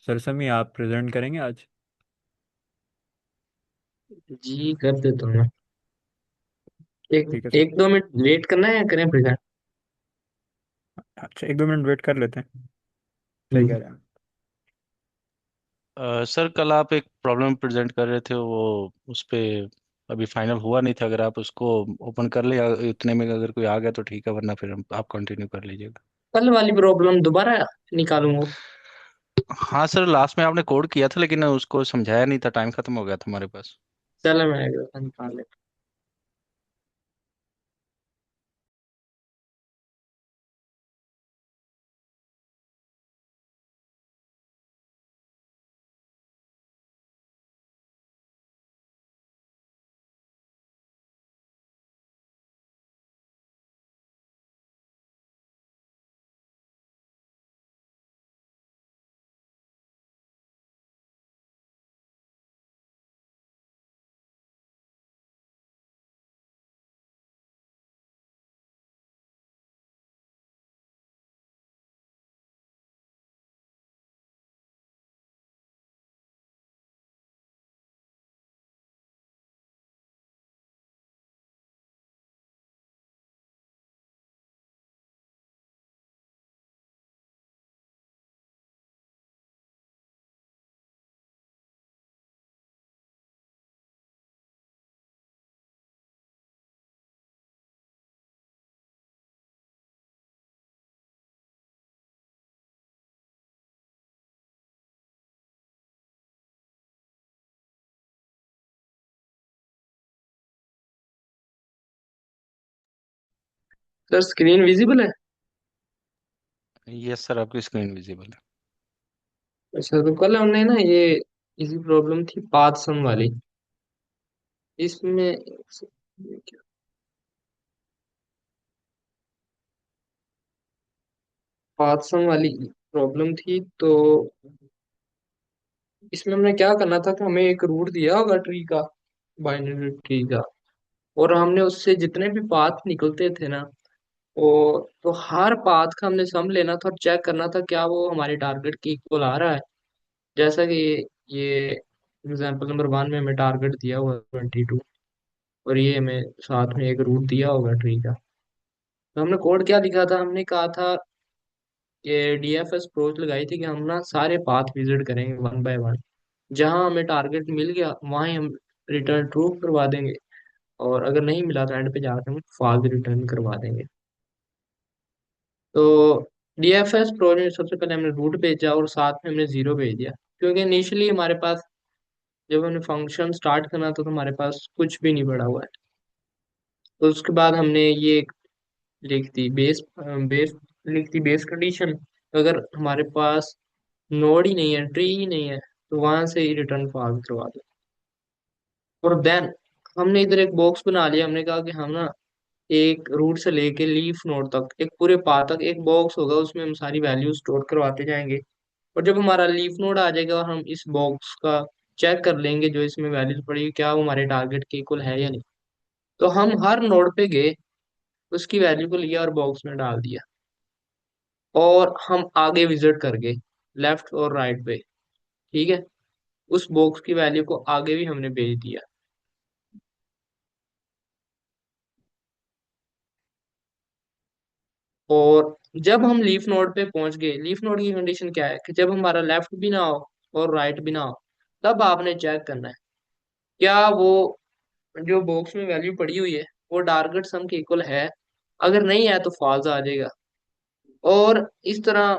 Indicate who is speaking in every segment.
Speaker 1: सरसमी आप प्रेजेंट करेंगे आज?
Speaker 2: जी कर देता हूँ मैं। एक
Speaker 1: ठीक है सर।
Speaker 2: एक दो मिनट वेट करना है या करें प्रेजेंट?
Speaker 1: अच्छा, एक दो मिनट वेट कर लेते हैं। सही
Speaker 2: हम्म।
Speaker 1: कह रहे हैं।
Speaker 3: सर कल आप एक प्रॉब्लम प्रेजेंट कर रहे थे, वो उस पे अभी फाइनल हुआ नहीं था। अगर आप उसको ओपन कर ले उतने में अगर कोई आ गया तो ठीक है, वरना फिर हम आप कंटिन्यू कर लीजिएगा।
Speaker 2: कल वाली प्रॉब्लम दोबारा निकालूंगा।
Speaker 3: हाँ सर, लास्ट में आपने कोड किया था लेकिन उसको समझाया नहीं था, टाइम खत्म हो गया था हमारे पास।
Speaker 2: चलो मैं एक दफा निकाल लेता हूँ। सर स्क्रीन विजिबल है?
Speaker 3: यस सर, आपकी स्क्रीन विजिबल है।
Speaker 2: अच्छा, तो कल हमने ना ये इसी प्रॉब्लम थी पाथ सम वाली। इसमें पाथ सम वाली प्रॉब्लम थी, तो इसमें हमने क्या करना था कि हमें एक रूट दिया होगा ट्री का, बाइनरी ट्री का। और हमने उससे जितने भी पाथ निकलते थे ना, वो तो हर पाथ का हमने सम लेना था और चेक करना था क्या वो हमारे टारगेट के इक्वल आ रहा है। जैसा कि ये एग्जांपल नंबर 1 में हमें टारगेट दिया हुआ 22, और ये हमें साथ में एक रूट दिया होगा ट्री का। तो हमने कोड क्या लिखा था, हमने कहा था कि डीएफएस अप्रोच लगाई थी कि हम ना सारे पाथ विजिट करेंगे वन बाय वन। जहां हमें टारगेट मिल गया वहीं हम रिटर्न ट्रू करवा देंगे, और अगर नहीं मिला तो एंड पे जाकर हम फॉल्स रिटर्न करवा देंगे। तो डीएफएस प्रोजेक्ट में सबसे पहले हमने रूट भेजा और साथ में हमने जीरो भेज दिया, क्योंकि इनिशियली हमारे पास जब हमने फंक्शन स्टार्ट करना था तो हमारे पास कुछ भी नहीं पड़ा हुआ है। तो उसके बाद हमने ये लिख दी बेस बेस लिख दी बेस कंडीशन। अगर हमारे पास नोड ही नहीं है, ट्री ही नहीं है, तो वहां से ही रिटर्न फॉल्स करवा दो। और देन हमने इधर एक बॉक्स बना लिया। हमने कहा कि हम ना एक रूट से लेके लीफ नोड तक एक पूरे पाथ तक एक बॉक्स होगा, उसमें हम सारी वैल्यू स्टोर करवाते जाएंगे। और जब हमारा लीफ नोड आ जाएगा और हम इस बॉक्स का चेक कर लेंगे जो इसमें वैल्यूज पड़ी क्या वो हमारे टारगेट के इक्वल है या नहीं। तो हम हर नोड पे गए, उसकी वैल्यू को लिया और बॉक्स में डाल दिया, और हम आगे विजिट कर गए लेफ्ट और राइट पे। ठीक है, उस बॉक्स की वैल्यू को आगे भी हमने भेज दिया। और जब हम लीफ नोड पे पहुंच गए, लीफ नोड की कंडीशन क्या है कि जब हमारा लेफ्ट भी ना हो और राइट भी ना हो, तब आपने चेक करना है क्या वो जो बॉक्स में वैल्यू पड़ी हुई है वो टारगेट सम के इक्वल है। अगर नहीं है तो फॉल्स आ जाएगा। और इस तरह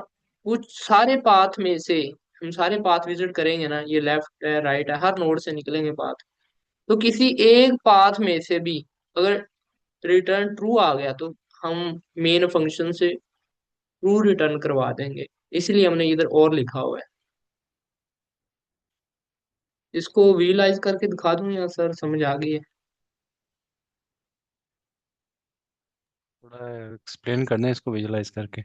Speaker 2: कुछ सारे पाथ में से हम सारे पाथ विजिट करेंगे ना, ये लेफ्ट है राइट है हर नोड से निकलेंगे पाथ। तो किसी एक पाथ में से भी अगर रिटर्न ट्रू आ गया तो हम मेन फंक्शन से ट्रू रिटर्न करवा देंगे। इसलिए हमने इधर और लिखा हुआ है। इसको विजुलाइज करके दिखा दूं या सर समझ आ गई है?
Speaker 3: थोड़ा एक्सप्लेन करना है इसको विजुलाइज करके।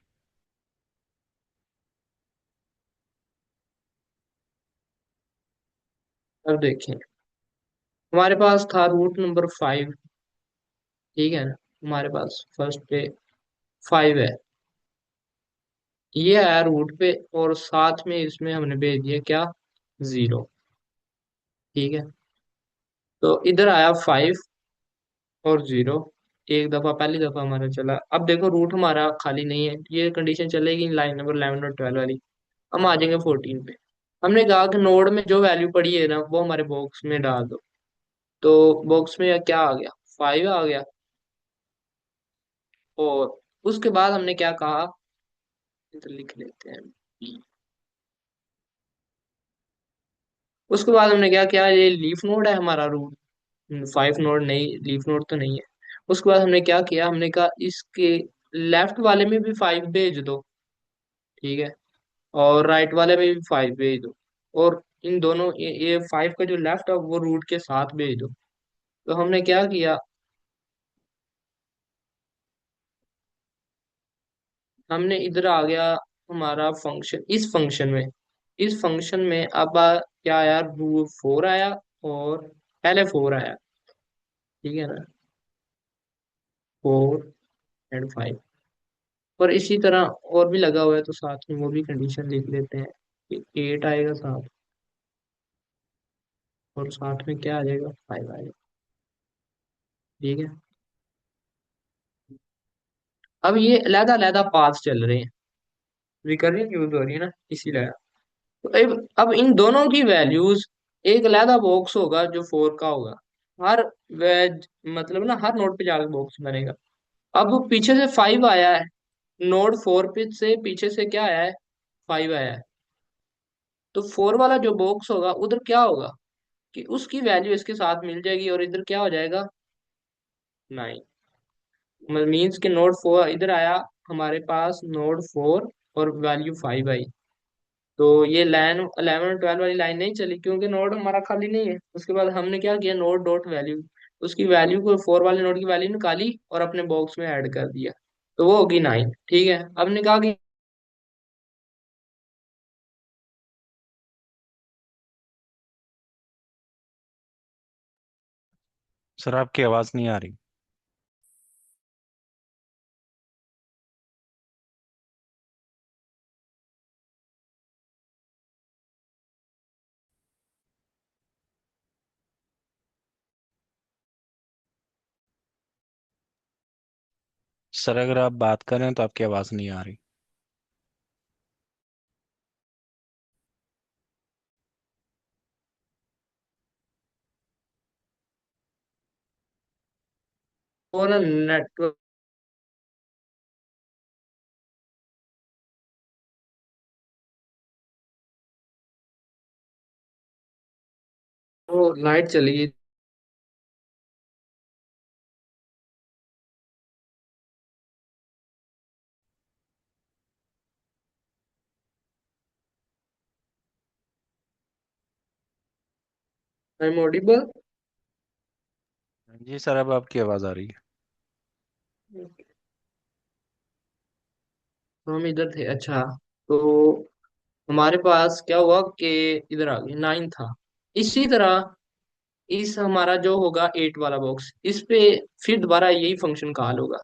Speaker 2: अब देखें, हमारे पास था रूट नंबर 5। ठीक है ना, हमारे पास फर्स्ट पे 5 है। ये आया रूट पे, और साथ में इसमें हमने भेज दिया क्या, 0। ठीक है, तो इधर आया 5 और 0। एक दफा, पहली दफा हमारा चला। अब देखो रूट हमारा खाली नहीं है, ये कंडीशन चलेगी लाइन नंबर 11 और 12 वाली। हम आ जाएंगे 14 पे। हमने कहा कि नोड में जो वैल्यू पड़ी है ना वो हमारे बॉक्स में डाल दो। तो बॉक्स में क्या आ गया, 5 आ गया। और उसके बाद हमने क्या कहा, इधर लिख लेते हैं। उसके बाद हमने क्या किया, ये लीफ नोड है हमारा रूट, 5 नोड नहीं, लीफ नोड तो नहीं है। उसके बाद हमने क्या किया, हमने कहा इसके लेफ्ट वाले में भी 5 भेज दो। ठीक है, और राइट वाले में भी 5 भेज दो। और इन दोनों ये 5 का जो लेफ्ट है वो रूट के साथ भेज दो। तो हमने क्या किया, हमने इधर आ गया हमारा फंक्शन, इस फंक्शन में अब क्या आया, रूट 4 आया, और पहले 4 आया। ठीक है ना, 4 एंड 5। और इसी तरह और भी लगा हुआ है, तो साथ में वो भी कंडीशन लिख लेते हैं कि 8 आएगा साथ, और साथ में क्या आ जाएगा, 5 आएगा। ठीक है, अब ये अलहदा अलहदा पाथ चल रहे हैं, रिकरिंग यूज हो रही है ना, इसीलिए। तो अब इन दोनों की वैल्यूज, एक अलहदा बॉक्स होगा जो 4 का होगा, हर वेज मतलब ना हर नोड पे जाकर बॉक्स बनेगा। अब पीछे से 5 आया है, नोड 4 पे से पीछे से क्या आया है, 5 आया है। तो 4 वाला जो बॉक्स होगा उधर क्या होगा, कि उसकी वैल्यू इसके साथ मिल जाएगी, और इधर क्या हो जाएगा, 9। मीन्स कि नोड 4 इधर आया, हमारे पास नोड 4 और वैल्यू 5 आई। तो ये लाइन 11 और 12 वाली लाइन नहीं चली, क्योंकि नोड हमारा खाली नहीं है। उसके बाद हमने क्या किया, नोड डॉट वैल्यू, उसकी वैल्यू को 4 वाले नोड की वैल्यू निकाली और अपने बॉक्स में ऐड कर दिया। तो वो होगी 9। ठीक है, अब हमने कहा कि
Speaker 3: सर आपकी आवाज़ नहीं आ रही। सर अगर आप बात कर रहे हैं तो आपकी आवाज़ नहीं आ रही।
Speaker 2: वो ना नेटवर्क, वो लाइट चली गई। I am audible.
Speaker 3: जी सर, अब आपकी आवाज़ आ रही है।
Speaker 2: हम इधर थे, अच्छा। तो हमारे पास क्या हुआ कि इधर आ गई 9 था। इसी तरह इस हमारा जो होगा 8 वाला बॉक्स, इस पे फिर दोबारा यही फंक्शन कॉल होगा।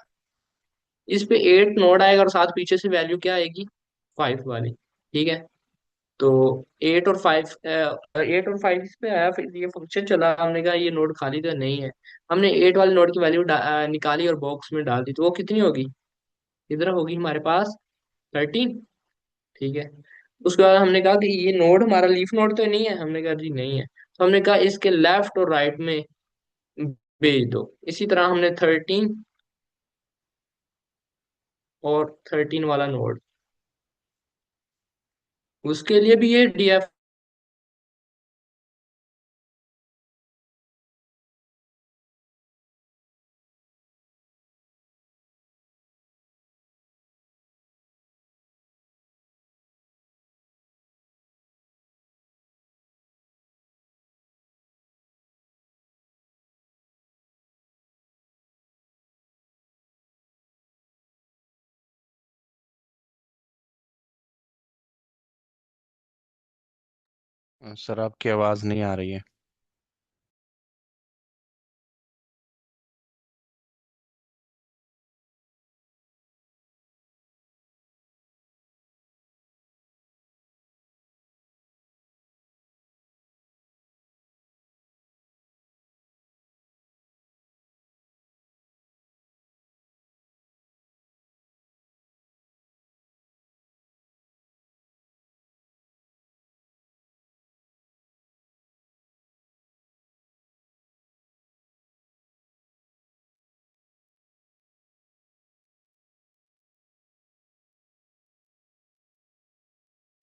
Speaker 2: इस पे 8 नोड आएगा, और साथ पीछे से वैल्यू क्या आएगी, 5 वाली। ठीक है, तो 8 और 5 इस पे आया, फिर ये फंक्शन चला। हमने कहा ये नोड खाली तो नहीं है, हमने 8 वाले नोड की वैल्यू निकाली और बॉक्स में डाल दी। तो वो कितनी होगी, इधर होगी हमारे पास 13। ठीक है, उसके बाद हमने कहा कि ये नोड हमारा लीफ नोड तो नहीं है, हमने कहा जी नहीं है। तो हमने कहा इसके लेफ्ट और राइट में भेज दो। इसी तरह हमने 13 और 13 वाला नोड, उसके लिए भी ये डीएफ।
Speaker 3: सर आपकी आवाज़ नहीं आ रही है।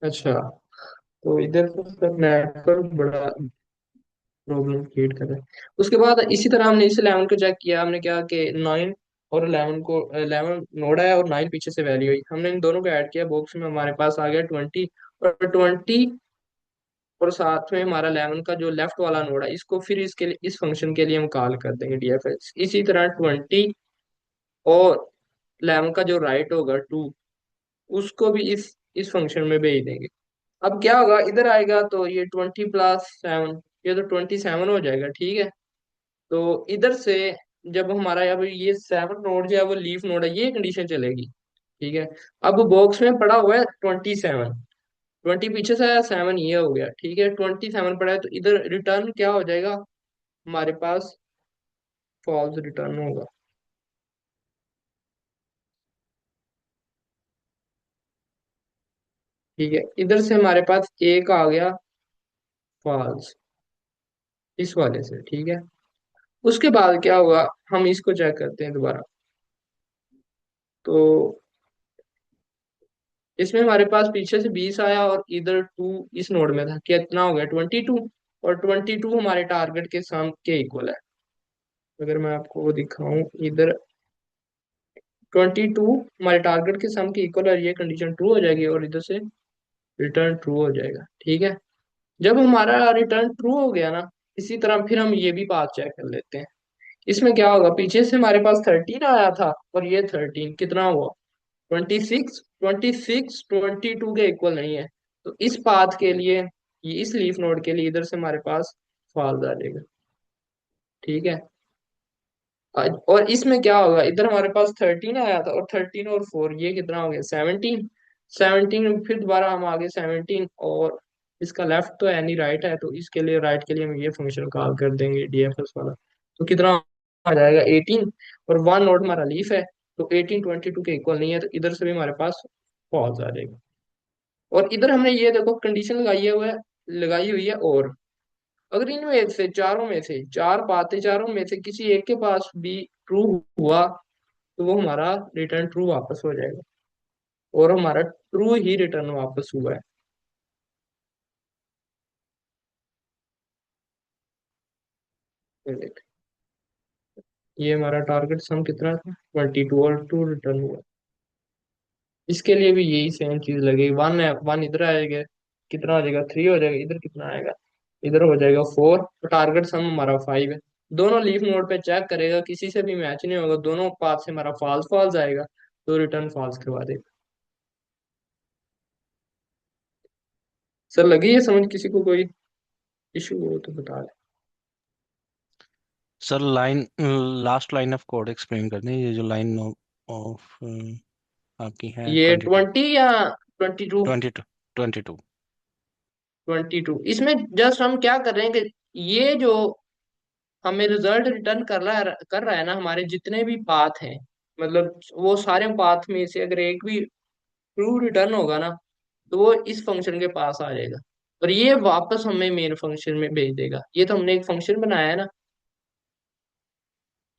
Speaker 2: अच्छा, तो इधर तो सर नेटवर्क बड़ा प्रॉब्लम क्रिएट कर रहा है। उसके बाद इसी तरह हमने इस 11 को चेक किया, हमने क्या कि 9 और 11 को, 11 नोड है और 9 पीछे से वैल्यू आई, हमने इन दोनों को ऐड किया, बॉक्स में हमारे पास आ गया 20। और 20 और साथ में हमारा 11 का जो लेफ्ट वाला नोड है, इसको फिर इसके लिए, इस फंक्शन के लिए हम कॉल कर देंगे डीएफएस। इसी तरह 20 और 11 का जो राइट होगा 2, उसको भी इस फंक्शन में भेज देंगे। अब क्या होगा, इधर आएगा तो ये 20+7, ये तो 27 हो जाएगा, ठीक है। तो इधर से जब हमारा अब ये 7 नोड जो है वो लीफ नोड है, ये कंडीशन चलेगी, ठीक है। अब बॉक्स में पड़ा हुआ है 27, 20 पीछे से आया, 7 ये हो गया, ठीक है। 27 पड़ा है तो इधर रिटर्न क्या हो जाएगा हमारे पास, फॉल्स रिटर्न होगा, ठीक है। इधर से हमारे पास एक आ गया फॉल्स, इस वाले से, ठीक है। उसके बाद क्या होगा, हम इसको चेक करते हैं दोबारा। तो इसमें हमारे पास पीछे से 20 आया और इधर 2 इस नोड में था, कितना हो गया 22। और 22 हमारे टारगेट के सम के इक्वल है। अगर मैं आपको वो दिखाऊं इधर, 22 हमारे टारगेट के सम के इक्वल है, ये कंडीशन ट्रू हो जाएगी और इधर से रिटर्न ट्रू हो जाएगा, ठीक है। जब हमारा रिटर्न ट्रू हो गया ना, इसी तरह फिर हम ये भी बात चेक कर लेते हैं। इसमें क्या होगा, पीछे से हमारे पास 13 आया था और ये 13 कितना हुआ 26। 26 22 के इक्वल नहीं है, तो इस पाथ के लिए, ये इस लीफ नोड के लिए इधर से हमारे पास फॉल्स आ जाएगा, ठीक है। और इसमें क्या होगा, इधर हमारे पास 13 आया था और 13 और 4 ये कितना हो गया 17। 17 फिर दोबारा हम आगे 17, और इसका लेफ्ट तो है नहीं, राइट है, तो इसके लिए राइट के लिए हम ये फंक्शन कॉल कर देंगे डीएफएस वाला। तो कितना आ जाएगा 18, और 1 नोड हमारा लीफ है, तो 18 22 के इक्वल नहीं है, तो इधर से भी हमारे पास फॉल्स आ जाएगा। और इधर हमने ये देखो कंडीशन लगाई हुई है, और अगर इनमें से चारों में से चार पाते, चारों में से किसी एक के पास भी ट्रू हुआ, तो वो हमारा रिटर्न ट्रू वापस हो जाएगा, और हमारा ट्रू ही रिटर्न वापस हुआ है। ये देख, ये हमारा टारगेट सम कितना था 22 और 2 रिटर्न हुआ। इसके लिए भी यही सेम चीज लगेगी, 1 है, 1 इधर आएगा, कितना हो जाएगा 3 हो जाएगा, इधर कितना आएगा, इधर हो जाएगा 4, तो टारगेट सम हमारा 5 है। दोनों लीफ नोड पे चेक करेगा, किसी से भी मैच नहीं होगा, दोनों पाथ से हमारा फॉल्स फॉल्स आएगा, तो रिटर्न फॉल्स करवा देगा। सर लगी है समझ, किसी को कोई इशू हो तो बता दें।
Speaker 3: Sir line, last line of code explain कर दें, ये जो लाइन ऑफ आपकी है
Speaker 2: ये
Speaker 3: 22।
Speaker 2: 20 या 22?
Speaker 3: 22। 22।
Speaker 2: 22 इसमें जस्ट हम क्या कर रहे हैं कि ये जो हमें रिजल्ट रिटर्न कर रहा है ना, हमारे जितने भी पाथ हैं, मतलब वो सारे पाथ में से अगर एक भी ट्रू रिटर्न होगा ना, तो वो इस फंक्शन के पास आ जाएगा, और ये वापस हमें मेन फंक्शन में भेज देगा। ये तो हमने एक फंक्शन बनाया है ना,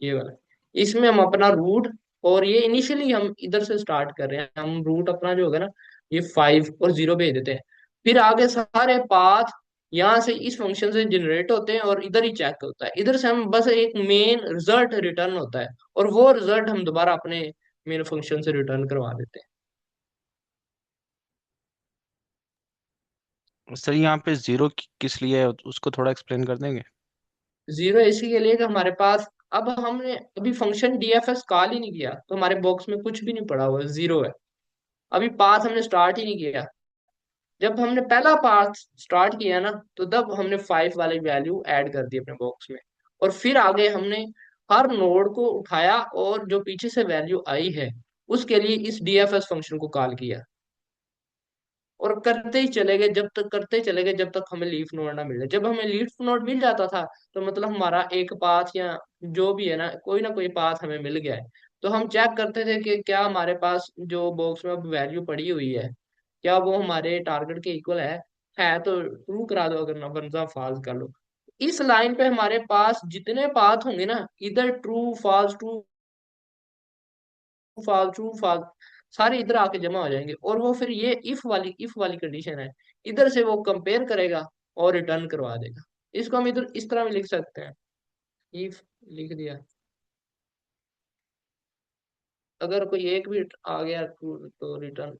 Speaker 2: ये वाला। इसमें हम अपना रूट, और ये इनिशियली हम इधर से स्टार्ट कर रहे हैं, हम रूट अपना जो होगा ना, ये 5 और 0 भेज देते हैं। फिर आगे सारे पाथ यहाँ से इस फंक्शन से जनरेट होते हैं और इधर ही चेक होता है, इधर से हम बस एक मेन रिजल्ट रिटर्न होता है, और वो रिजल्ट हम दोबारा अपने मेन फंक्शन से रिटर्न करवा देते
Speaker 3: सर यहाँ पे जीरो किस लिए है, उसको थोड़ा एक्सप्लेन कर देंगे?
Speaker 2: हैं। 0 इसी के लिए कि हमारे पास, अब हमने अभी फंक्शन डीएफएस कॉल ही नहीं किया, तो हमारे बॉक्स में कुछ भी नहीं पड़ा हुआ, 0 है। अभी पाथ हमने स्टार्ट ही नहीं किया। जब हमने पहला पार्ट स्टार्ट किया ना, तो तब हमने 5 वाली वैल्यू ऐड कर दी अपने बॉक्स में, और फिर आगे हमने हर नोड को उठाया, और जो पीछे से वैल्यू आई है उसके लिए इस डीएफएस फंक्शन को कॉल किया, और करते ही चले गए, जब तक करते ही चले गए जब तक हमें लीफ नोड ना मिले। जब हमें लीफ नोड मिल जाता था, तो मतलब हमारा एक पाथ या जो भी है ना कोई पाथ हमें मिल गया है, तो हम चेक करते थे कि क्या हमारे पास जो बॉक्स में अब वैल्यू पड़ी हुई है, क्या वो हमारे टारगेट के इक्वल है तो ट्रू करा दो, अगर ना बनता फॉल्स कर लो। इस लाइन पे हमारे पास जितने पाथ होंगे ना, इधर true false, true false, true false, सारे इधर आके जमा हो जाएंगे, और वो फिर ये इफ वाली कंडीशन है, इधर से वो कंपेयर करेगा और रिटर्न करवा देगा। इसको हम इधर इस तरह भी लिख सकते हैं, इफ लिख दिया, अगर कोई एक भी आ गया तो रिटर्न,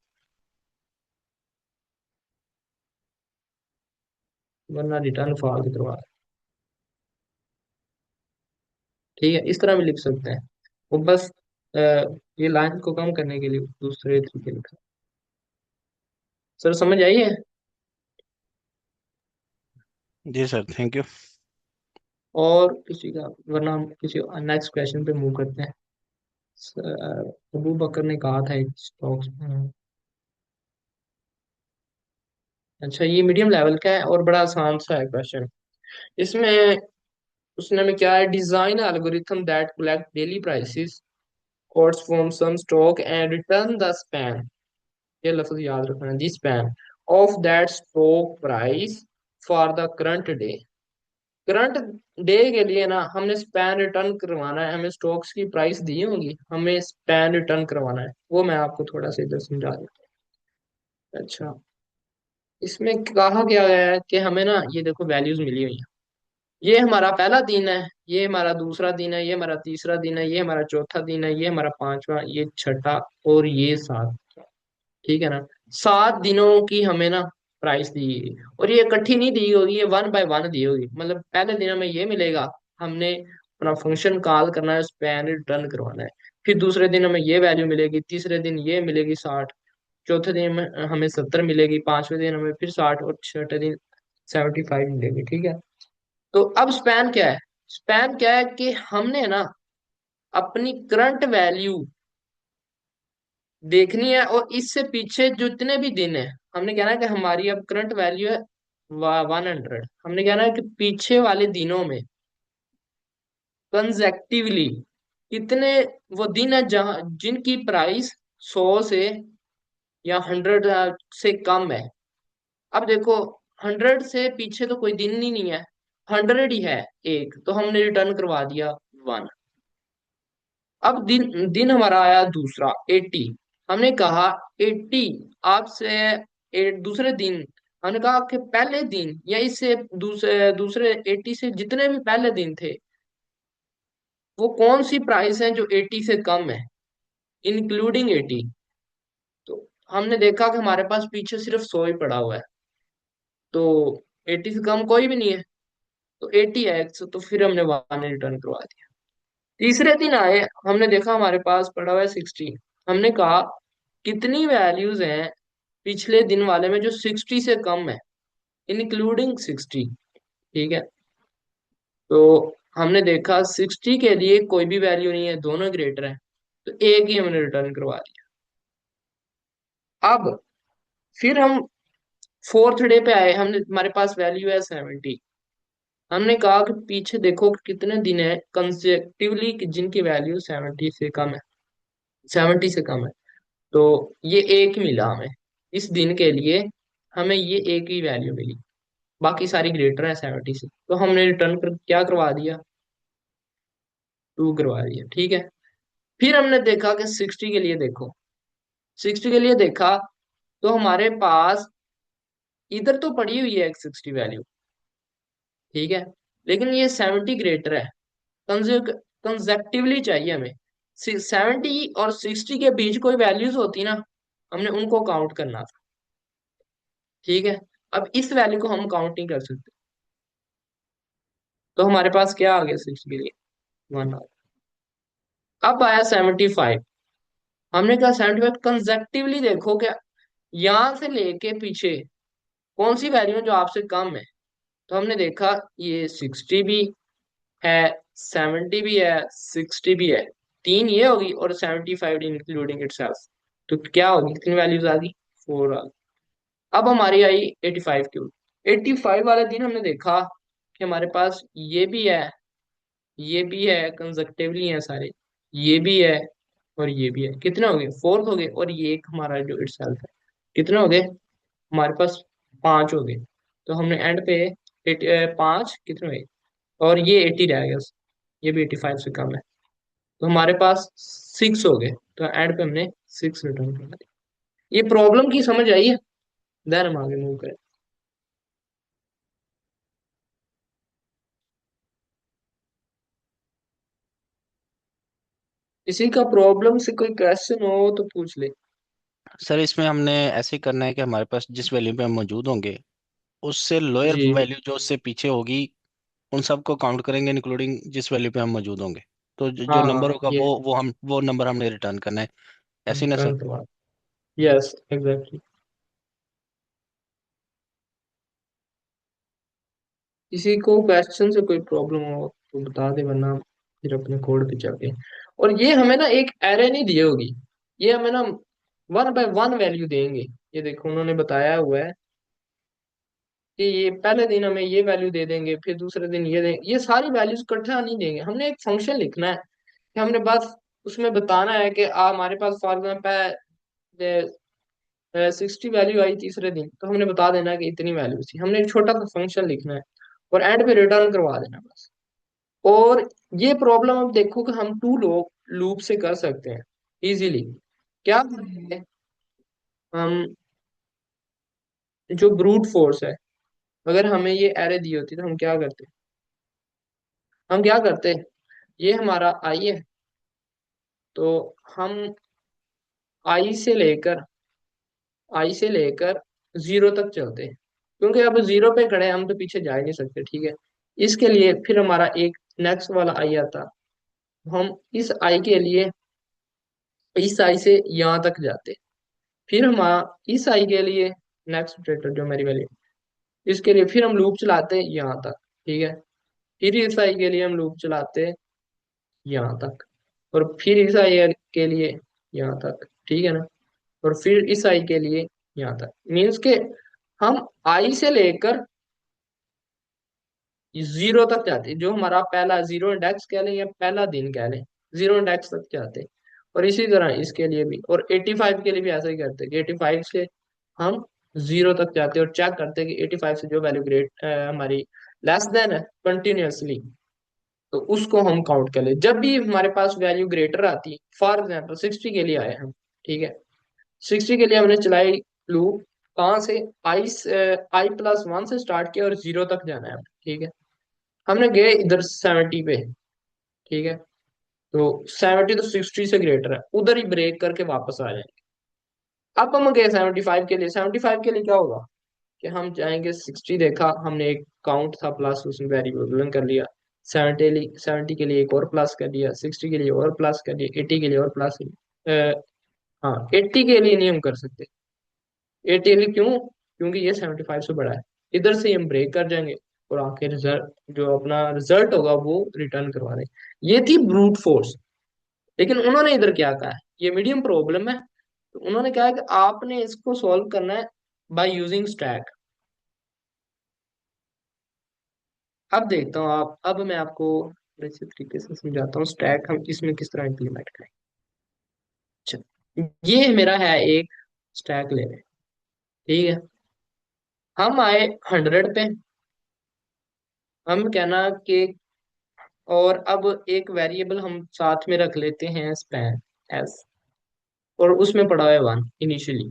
Speaker 2: वरना रिटर्न फॉल्स करवा। ठीक है, इस तरह भी लिख सकते हैं। वो बस ये लाइन को कम करने के लिए दूसरे तरीके लिखा। सर समझ आई है?
Speaker 3: जी सर, थैंक यू।
Speaker 2: और किसी का, वरना हम किसी नेक्स्ट क्वेश्चन पे मूव करते हैं। अबू बकर ने कहा था एक स्टॉक्स में। अच्छा, ये मीडियम लेवल का है और बड़ा आसान सा है क्वेश्चन। इसमें उसने में क्या है, design algorithm that collect daily prices quotes from some stock and return the span, ये लफ्ज याद रखना, the span of that stock price for the current day. Current day के लिए ना हमने स्पैन रिटर्न करवाना है, हमें स्टॉक्स की प्राइस दी होगी, हमें स्पैन रिटर्न करवाना है, वो मैं आपको थोड़ा सा इधर समझा देता हूँ। अच्छा, इसमें कहा गया है कि हमें ना ये देखो वैल्यूज मिली हुई है, ये हमारा पहला दिन है, ये हमारा दूसरा दिन है, ये हमारा तीसरा दिन है, ये हमारा चौथा दिन है, ये हमारा पांचवा, ये छठा, और ये सात। ठीक है ना, 7 दिनों की हमें ना प्राइस दी गई, और ये इकट्ठी नहीं दी होगी, ये वन बाय वन दी होगी, मतलब पहले दिन हमें ये मिलेगा, हमने अपना फंक्शन कॉल करना है, स्पैन रिटर्न करवाना है, फिर दूसरे दिन हमें ये वैल्यू मिलेगी, तीसरे दिन ये मिलेगी 60, चौथे दिन हमें 70 मिलेगी, पांचवें दिन हमें फिर 60, और छठे दिन 75 मिलेगी। ठीक है, तो अब स्पैन क्या है? स्पैन क्या है कि हमने ना अपनी करंट वैल्यू देखनी है, और इससे पीछे जितने भी दिन है, हमने कहना है कि हमारी अब करंट वैल्यू है 100, हमने कहना है कि पीछे वाले दिनों में कंजेक्टिवली कितने वो दिन है जहां जिनकी प्राइस 100 से या 100 से कम है। अब देखो, 100 से पीछे तो कोई दिन ही नहीं है, 100 ही है एक, तो हमने रिटर्न करवा दिया 1। अब दिन दिन हमारा आया दूसरा 80, हमने कहा 80 आपसे, दूसरे दिन हमने कहा कि पहले दिन या इससे दूसरे दूसरे 80 से जितने भी पहले दिन थे, वो कौन सी प्राइस है जो 80 से कम है, इंक्लूडिंग 80। तो हमने देखा कि हमारे पास पीछे सिर्फ 100 ही पड़ा हुआ है, तो 80 से कम कोई भी नहीं है, तो 80 है, तो फिर हमने वन रिटर्न करवा दिया। तीसरे दिन आए, हमने देखा हमारे पास पड़ा हुआ है 60, हमने कहा कितनी वैल्यूज हैं पिछले दिन वाले में जो 60 से कम है, इंक्लूडिंग 60। ठीक है, तो हमने देखा 60 के लिए कोई भी वैल्यू नहीं है, दोनों ग्रेटर है, तो एक ही हमने रिटर्न करवा दिया। अब फिर हम फोर्थ डे पे आए, हमने हमारे पास वैल्यू है 70, हमने कहा कि पीछे देखो कि कितने दिन है कंसेक्टिवली जिनकी वैल्यू 70 से कम है, तो ये एक ही मिला हमें इस दिन के लिए, हमें ये एक ही वैल्यू मिली, बाकी सारी ग्रेटर है 70 से, तो हमने रिटर्न कर क्या करवा दिया, 2 करवा दिया। ठीक है, फिर हमने देखा कि 60 के लिए देखो, 60 के लिए देखा तो हमारे पास इधर तो पड़ी हुई है एक 60 वैल्यू। ठीक है, लेकिन ये 70 ग्रेटर है, कंजेक्टिवली चाहिए हमें, 70 और 60 के बीच कोई वैल्यूज होती ना, हमने उनको काउंट करना था। ठीक है, अब इस वैल्यू को हम काउंट नहीं कर सकते, तो हमारे पास क्या आ गया 60 के लिए, 1 आ गया। अब आया 75, हमने कहा 75 कंजेक्टिवली देखो क्या, यहां से लेके पीछे कौन सी वैल्यू है जो आपसे कम है, तो हमने देखा ये 60 भी है, 70 भी है, 60 भी है, तीन ये होगी और 75 इंक्लूडिंग इटसेल्फ, तो क्या होगी, कितनी वैल्यूज आ गई, 4 आ गई। अब हमारी आई 85 की, 85 वाले दिन हमने देखा कि हमारे पास ये भी है, ये भी है, कंजक्टिवली है सारे, ये भी है और ये भी है, कितने हो गए, फोर्थ हो गए, और ये एक हमारा जो इटसेल्फ है, कितने हो गए हमारे पास, 5 हो गए। तो हमने एंड पे 5 कितने हुए, और ये 80 रह गया, ये भी 85 से कम है, तो हमारे पास 6 हो गए। तो ऐड पे हमने 6 रिटर्न कर दिया। ये प्रॉब्लम की समझ आई है? देन हम आगे मूव करें। किसी का प्रॉब्लम से कोई क्वेश्चन हो तो पूछ ले।
Speaker 3: सर इसमें हमने ऐसे ही करना है कि हमारे पास जिस वैल्यू पे हम मौजूद होंगे उससे लोअर
Speaker 2: जी
Speaker 3: वैल्यू जो उससे पीछे होगी उन सबको काउंट करेंगे इंक्लूडिंग जिस वैल्यू पे हम मौजूद होंगे। तो जो
Speaker 2: हाँ
Speaker 3: नंबर
Speaker 2: हाँ,
Speaker 3: होगा
Speaker 2: ये
Speaker 3: वो नंबर हमने रिटर्न करना है। ऐसे ही ना सर?
Speaker 2: रिटर्न करवा। Yes exactly. किसी को क्वेश्चन से कोई प्रॉब्लम हो तो बता दे, वरना फिर अपने कोड पे चलते हैं। और ये हमें ना एक एरे नहीं दी होगी, ये हमें ना 1 बाय 1 वैल्यू देंगे। ये देखो उन्होंने बताया हुआ है कि ये पहले दिन हमें ये वैल्यू दे देंगे, फिर दूसरे दिन ये देंगे, ये सारी वैल्यूज इकट्ठा नहीं देंगे। हमने एक फंक्शन लिखना है कि हमने बस उसमें बताना है कि हमारे पास फॉर एग्जाम्पल 60 वैल्यू आई तीसरे दिन, तो हमने बता देना है कि इतनी वैल्यू थी। हमने एक छोटा सा फंक्शन लिखना है और एंड पे रिटर्न करवा देना बस। और ये प्रॉब्लम अब देखो कि हम टू लूप से कर सकते हैं इजीली। क्या करेंगे हम? जो ब्रूट फोर्स है, अगर हमें ये एरे दी होती तो हम क्या करते? हम क्या करते, ये हमारा आई है, तो हम आई से लेकर आई से लेकर 0 तक चलते हैं, क्योंकि अब 0 पे खड़े हैं, हम तो पीछे जा ही नहीं सकते, ठीक है। इसके लिए फिर हमारा एक नेक्स्ट वाला आई आता, हम इस आई के लिए इस आई से यहाँ तक जाते, फिर हम इस आई के लिए नेक्स्ट ऑपरेटर जो मेरी वैल्यू, इसके लिए फिर हम लूप चलाते हैं यहाँ तक, ठीक है। फिर इस आई के लिए हम लूप चलाते हैं यहाँ तक, और फिर इस आई के लिए यहाँ तक, ठीक है ना। और फिर इस आई के लिए यहाँ तक, मीन्स के हम आई से लेकर 0 तक जाते, जो हमारा पहला 0 इंडेक्स कह लें या पहला दिन कह लें, 0 इंडेक्स तक जाते। और इसी तरह इसके लिए भी, और 85 के लिए भी ऐसा ही करते कि 85 से हम 0 तक जाते और चेक करते कि 85 से जो वैल्यू ग्रेट हमारी लेस देन है कंटिन्यूअसली, तो उसको हम काउंट कर ले। जब भी हमारे पास वैल्यू ग्रेटर आती, फॉर एग्जाम्पल 60 के लिए आए हम, ठीक है। 60 के लिए हमने चलाई लूप, कहाँ से? आई आई+1 से स्टार्ट किया और 0 तक जाना है हमें, ठीक है। हमने गए इधर 70 पे, ठीक है। तो 70 तो 60 से ग्रेटर है, उधर ही ब्रेक करके वापस आ जाएंगे। अब हम गए 75 के लिए, 75 के लिए क्या होगा कि हम जाएंगे 60 देखा हमने, एक काउंट था प्लस, उसमें वेरिएबल कर लिया। 70 के लिए एक और प्लस कर दिया, 60 के लिए और प्लस कर दिया, 80 के लिए और प्लस। हाँ 80 के लिए नहीं हम कर सकते। 80 के लिए क्यों? क्योंकि ये 75 से बड़ा है। इधर से हम ब्रेक कर जाएंगे और आखिर रिजल्ट जो अपना रिजल्ट होगा वो रिटर्न करवा देंगे। ये थी ब्रूट फोर्स। लेकिन उन्होंने इधर क्या कहा है, ये मीडियम प्रॉब्लम है, तो उन्होंने कहा है कि आपने इसको सॉल्व करना है बाय यूजिंग स्टैक। अब देखता हूँ आप, अब मैं आपको अच्छे तरीके से समझाता हूँ स्टैक हम इसमें किस तरह इम्प्लीमेंट करें। अच्छा, ये मेरा है एक स्टैक ले रहे हैं, ठीक है। हम आए 100 पे, हम कहना कि, और अब एक वेरिएबल हम साथ में रख लेते हैं स्पैन एस, और उसमें पड़ा है 1 इनिशियली,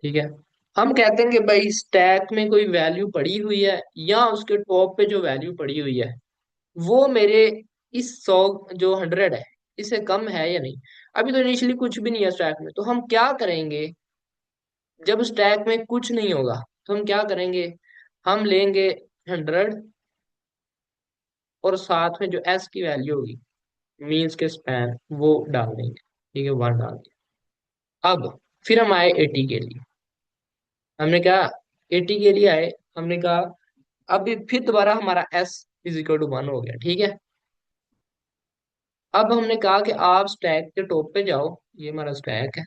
Speaker 2: ठीक है। हम कहते हैं कि भाई स्टैक में कोई वैल्यू पड़ी हुई है, या उसके टॉप पे जो वैल्यू पड़ी हुई है वो मेरे इस 100 जो 100 है इससे कम है या नहीं। अभी तो इनिशियली कुछ भी नहीं है स्टैक में, तो हम क्या करेंगे? जब स्टैक में कुछ नहीं होगा तो हम क्या करेंगे? हम लेंगे 100 और साथ में जो एस की वैल्यू होगी, मीन्स के स्पैन, वो डाल देंगे, ठीक है, 1 डाल दिया। अब फिर हम आए 80 के लिए, हमने कहा 80 के लिए आए, हमने कहा अब फिर दोबारा हमारा s = 1 हो गया, ठीक है। अब हमने कहा कि आप स्टैक के टॉप पे जाओ, ये हमारा स्टैक है,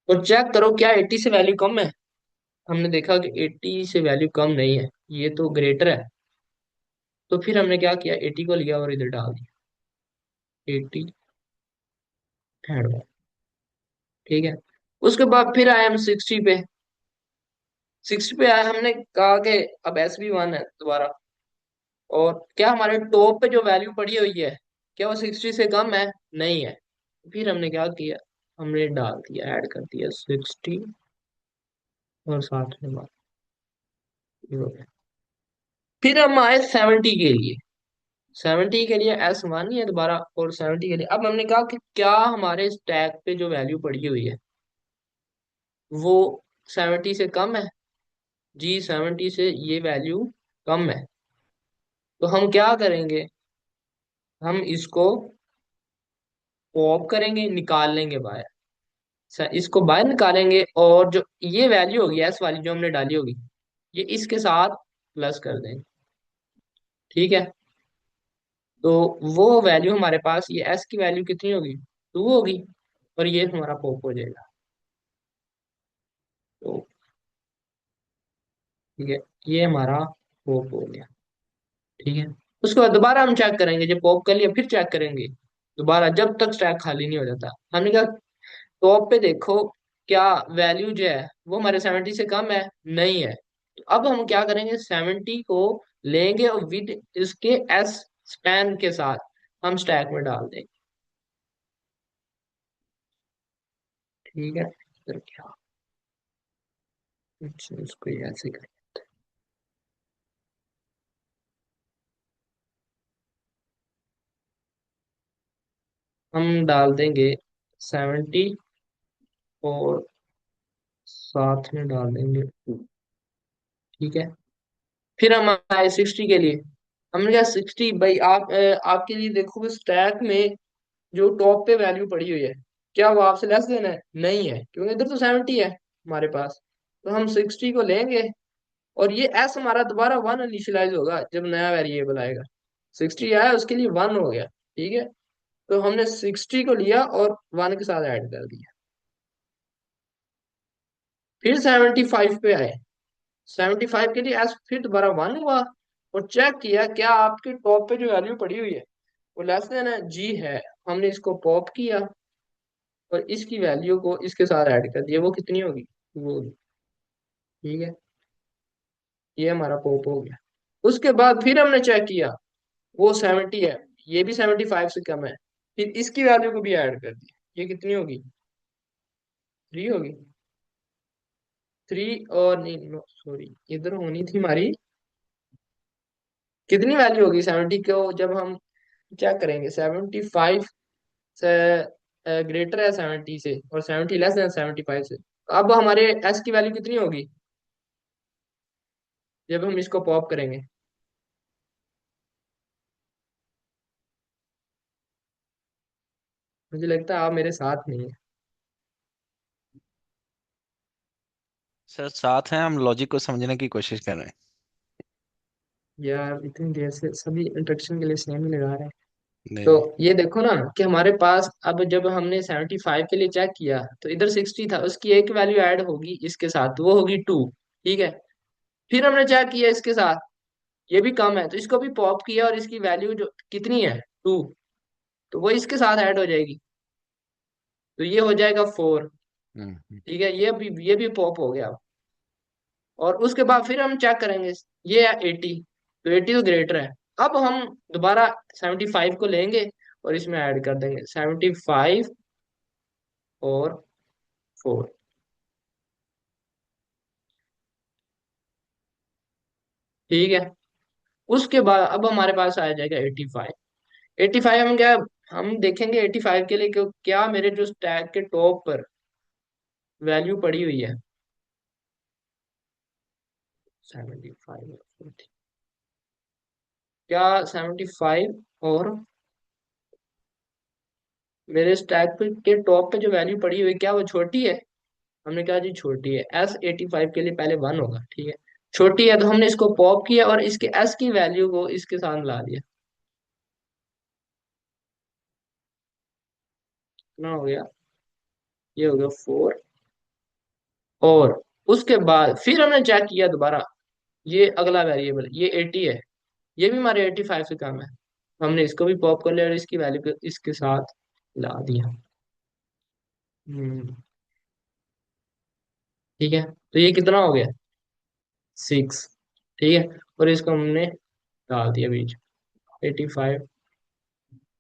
Speaker 2: और चेक करो क्या 80 से वैल्यू कम है। हमने देखा कि 80 से वैल्यू कम नहीं है, ये तो ग्रेटर है। तो फिर हमने क्या किया, 80 को लिया और इधर डाल दिया, 80 ठीक है। उसके बाद फिर आए हम 60 पे, 60 पे आए, हमने कहा कि अब s भी 1 है दोबारा, और क्या हमारे टॉप पे जो वैल्यू पड़ी हुई है क्या वो 60 से कम है? नहीं है। फिर हमने क्या किया, हमने डाल दिया, ऐड कर दिया 60 और साथ में बात, ये हो गया। फिर हम आए 70 के लिए। 70 के लिए एस वन है दोबारा, और 70 के लिए अब हमने कहा कि क्या हमारे स्टैक पे जो वैल्यू पड़ी हुई है वो 70 से कम है। जी 70 से ये वैल्यू कम है। तो हम क्या करेंगे, हम इसको पॉप करेंगे, निकाल लेंगे बाहर। इसको बाहर निकालेंगे, और जो ये वैल्यू होगी एस वाली जो हमने डाली होगी, ये इसके साथ प्लस कर देंगे। ठीक है। तो वो वैल्यू हमारे पास, ये एस की वैल्यू कितनी होगी, 2 होगी, और ये हमारा पॉप हो जाएगा। तो ठीक है, ये हमारा पॉप हो गया। ठीक है। उसके बाद दोबारा हम चेक करेंगे, जब पॉप कर लिया फिर चेक करेंगे दोबारा, जब तक स्टैक खाली नहीं हो जाता। हमने कहा टॉप पे देखो, क्या वैल्यू जो है वो हमारे 70 से कम है, नहीं है। तो अब हम क्या करेंगे, 70 को लेंगे और विद इसके एस स्पैन के साथ हम स्टैक में डाल देंगे। ठीक है। फिर क्या, अच्छा इसको ये ऐसे करें, हम डाल देंगे 70 और साथ में डाल देंगे 2। ठीक है। फिर हम आए 60 के लिए। हमने कहा 60 भाई, आप आपके लिए देखो स्टैक में जो टॉप पे वैल्यू पड़ी हुई है, क्या वो आपसे लेस देना है, नहीं है, क्योंकि इधर तो 70 है हमारे पास। तो हम 60 को लेंगे, और ये एस हमारा दोबारा 1 इनिशियलाइज होगा जब नया वेरिएबल आएगा। 60 आया उसके लिए 1 हो गया। ठीक है। तो हमने 60 को लिया और 1 के साथ ऐड कर दिया। फिर 75 पे आए। 75 के लिए एस फिर दोबारा 1 हुआ, और चेक किया क्या आपके टॉप पे जो वैल्यू पड़ी हुई है वो लेस देन है, जी है। हमने इसको पॉप किया और इसकी वैल्यू को इसके साथ ऐड कर दिया, वो कितनी होगी, वो होगी। ठीक है। ये हमारा पॉप हो गया। उसके बाद फिर हमने चेक किया, वो 70 है, ये भी 75 से कम है। फिर इसकी वैल्यू को भी ऐड कर दिया, ये कितनी होगी, 3 होगी। 3 और नहीं, नो सॉरी, इधर होनी थी हमारी, कितनी वैल्यू होगी 70 को जब हम चेक करेंगे, 75 से ग्रेटर है 70 से, और 70 लेस देन 75 से। अब हमारे एस की वैल्यू कितनी होगी जब हम इसको पॉप करेंगे। मुझे लगता है आप मेरे साथ नहीं है।
Speaker 3: सर साथ हैं, हम लॉजिक को समझने की कोशिश कर रहे हैं।
Speaker 2: यार इतनी देर से सभी इंट्रोडक्शन के लिए सेम ही लगा रहे हैं।
Speaker 3: नहीं
Speaker 2: तो
Speaker 3: नहीं।
Speaker 2: ये देखो ना कि हमारे पास अब जब हमने 75 के लिए चेक किया तो इधर 60 था, उसकी एक वैल्यू ऐड होगी इसके साथ, तो वो होगी 2। ठीक है। फिर हमने चेक किया इसके साथ, ये भी कम है, तो इसको भी पॉप किया और इसकी वैल्यू जो कितनी है, 2, तो वो इसके साथ ऐड हो जाएगी, तो ये हो जाएगा 4।
Speaker 3: हम्म।
Speaker 2: ठीक है, ये भी पॉप हो गया। और उसके बाद फिर हम चेक करेंगे, ये है 80, तो 80 तो ग्रेटर है। अब हम दोबारा 75 को लेंगे और इसमें ऐड कर देंगे 75 और 4। ठीक है। उसके बाद अब हमारे पास आ जाएगा 85। 85 हम क्या, हम देखेंगे 85 के लिए कि क्या मेरे जो स्टैक के टॉप पर वैल्यू पड़ी हुई है 75, क्या 75 और मेरे स्टैक पे के टॉप पे जो वैल्यू पड़ी हुई है क्या वो छोटी है। हमने कहा जी छोटी है, एस 85 के लिए पहले 1 होगा। ठीक है। छोटी है तो हमने इसको पॉप किया और इसके एस की वैल्यू को इसके साथ मिला दिया। कितना हो गया, ये हो गया 4। और उसके बाद फिर हमने चेक किया दोबारा, ये अगला वेरिएबल ये 80 है, ये भी हमारे 85 से कम है। हमने इसको भी पॉप कर लिया और इसकी वैल्यू को इसके साथ ला दिया। हम्म। ठीक है। तो ये कितना हो गया, 6। ठीक है। और इसको हमने डाल दिया बीच, 85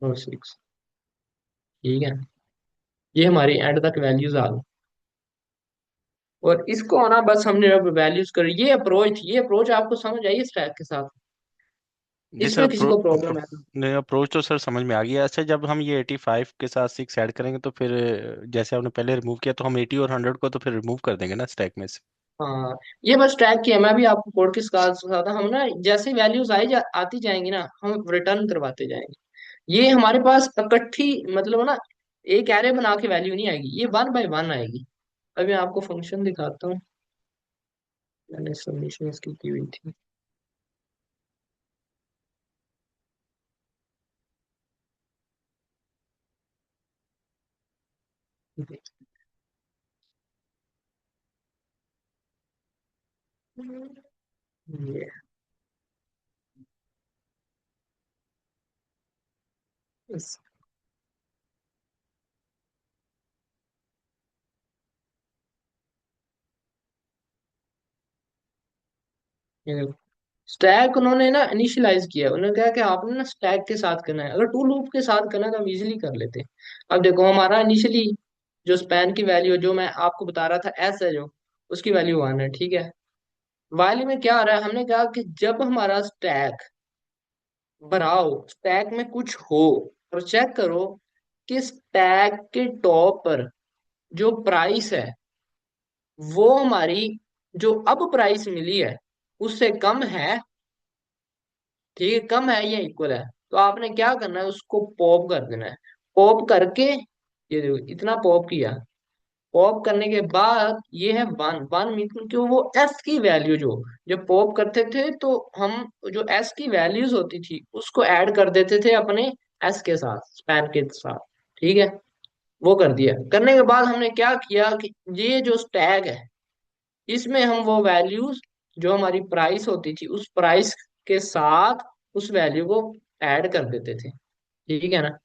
Speaker 2: और 6। ठीक है, ये हमारी एंड तक वैल्यूज आ गई। और इसको ना बस हमने अब वैल्यूज कर, ये अप्रोच थी, ये अप्रोच आपको समझ आई इस ट्रैक के साथ?
Speaker 3: जी सर,
Speaker 2: इसमें किसी को प्रॉब्लम है तो?
Speaker 3: नहीं, अप्रोच तो सर समझ में आ गया। अच्छा, जब हम ये 85 के साथ 6 ऐड करेंगे तो फिर जैसे आपने पहले रिमूव किया, तो हम 80 और 100 को तो फिर रिमूव कर देंगे ना स्टैक में से।
Speaker 2: हाँ, ये बस ट्रैक किया, मैं भी आपको कोड के साथ साथ हम ना जैसे वैल्यूज आती जाएंगी ना, हम रिटर्न करवाते जाएंगे। ये हमारे पास इकट्ठी मतलब ना एक एरे बना के वैल्यू नहीं आएगी, ये वन बाय वन आएगी। अभी मैं आपको फंक्शन दिखाता हूँ, मैंने सबमिशन इसकी की हुई थी। ये इस- ये स्टैक उन्होंने ना इनिशियलाइज किया, उन्होंने कहा कि आपने ना स्टैक के साथ करना है। अगर टू लूप के साथ करना है तो हम इजीली कर लेते हैं। अब देखो हमारा इनिशियली जो स्पैन की वैल्यू जो मैं आपको बता रहा था एस है जो, उसकी वैल्यू वन है, ठीक है। वाइल में क्या आ रहा है, हमने कहा कि जब हमारा स्टैक भराओ, स्टैक में कुछ हो, और चेक करो कि स्टैक के टॉप पर जो प्राइस है वो हमारी जो अब प्राइस मिली है उससे कम है, ठीक है, कम है या इक्वल है। तो आपने क्या करना है, उसको पॉप कर देना है। पॉप करके ये देखो इतना पॉप किया, पॉप करने के बाद ये है वन। वन मीन कि वो एस की वैल्यू जो जब पॉप करते थे तो हम जो एस की वैल्यूज होती थी उसको ऐड कर देते थे अपने एस के साथ, स्पैन के साथ, ठीक है। वो कर दिया, करने के बाद हमने क्या किया कि ये जो स्टैग है इसमें हम वो वैल्यूज जो हमारी प्राइस होती थी उस प्राइस के साथ उस वैल्यू को ऐड कर देते थे, ठीक है ना।